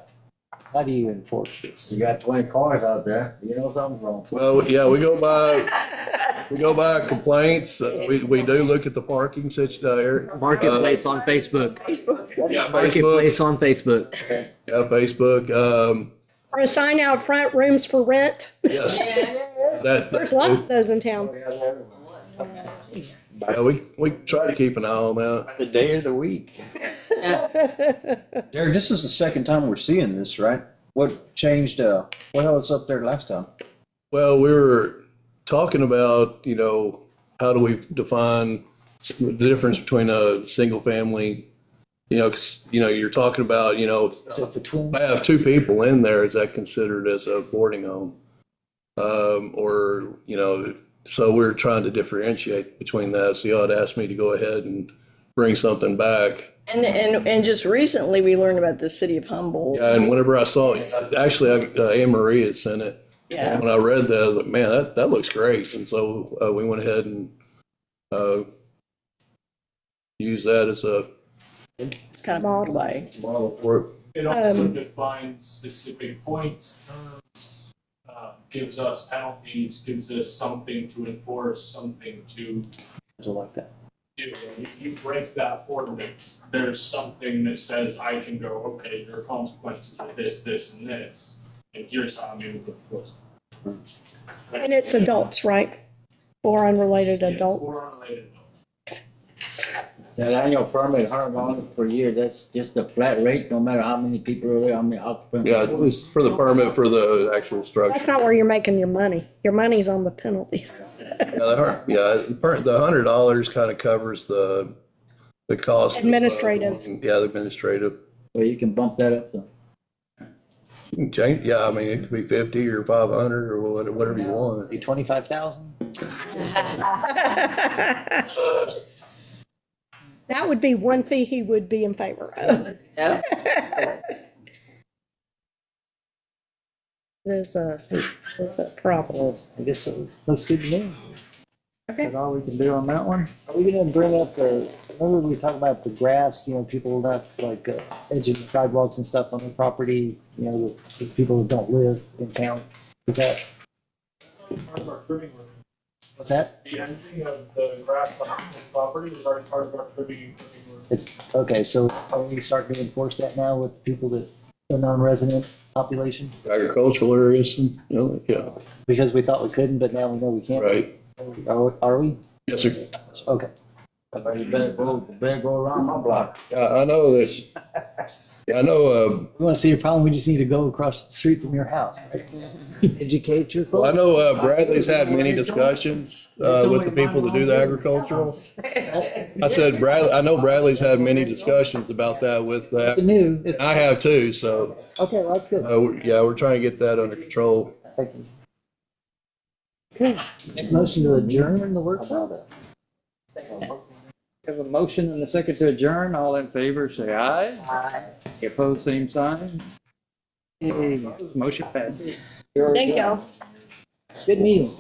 do you enforce this? You got 20 cars out there, you know something's wrong. Well, yeah, we go by complaints. We do look at the parking situation. Marketplace on Facebook. Yeah, Facebook. Marketplace on Facebook. Yeah, Facebook. Or a sign out front, rooms for rent. Yes. There's lots of those in town. Yeah, we try to keep an eye on that. The day of the week. Derek, this is the second time we're seeing this, right? What changed, what else up there last time? Well, we were talking about, how do we define the difference between a single family, 'cause, you're talking about, So it's a twin. I have 2 people in there, is that considered as a boarding home? So we're trying to differentiate between that. So you ought to ask me to go ahead and bring something back. And just recently, we learned about the city of Humboldt. Yeah, and whenever I saw it, actually, Anne Marie had sent it. Yeah. And when I read that, I was like, man, that looks great. And so we went ahead and used that as a It's kind of model by. model for it. It also defines specific points, terms, gives us penalties, gives us something to enforce, something to Like that. do. When you break that ordinance, there's something that says I can go, okay, there are consequences of this, this, and this, and here's how I'm able to enforce it. And it's adults, right? Or unrelated Yes, adults. or unrelated. That annual permit, $100 per year, that's just a flat rate, no matter how many people are there, how many occupants. Yeah, it was for the permit for the actual That's structure. not where you're making your money. Your money's on the penalties. The $100 kind of covers the cost. of, Administrative. Yeah, the administrative. So you can bump that up to. Change, yeah, I mean, it could be 50 or 500 or whatever you want. Be 25,000? That would be one fee he would be in favor of. Yeah. There's a problem. I guess it looks good to me. That's all we can do on that one? Are we gonna bring up remember we talked about the grass, people left like edging the sidewalks and stuff on the property, the people who don't live in town? Is that, Part of our trimming work. what's that? The ending of the grass on the property is already part of our trimming work. It's, okay, so are we starting to enforce that now with people that, the non-resident population? Agricultural areas, and, yeah, Because we thought we couldn't, but now we know we can. right. Are we? Yes, sir. Okay. You better go around my block. I know this. Yeah, I know, We want to see your problem, we just need to go across the street from your house. Educate your I folks. know Bradley's had many discussions with the people that do the agricultural. I said I know Bradley's had many discussions about that with It's a that. new, it's, I have too, so, okay, well, that's good. yeah, we're trying to get that under control. Thank you. Okay, make motion to adjourn the workshop? Have a motion and a second to adjourn. All in favor, say aye. Aye. Opposed, same sign. Yay, motion passes. Thank y'all. Good meeting.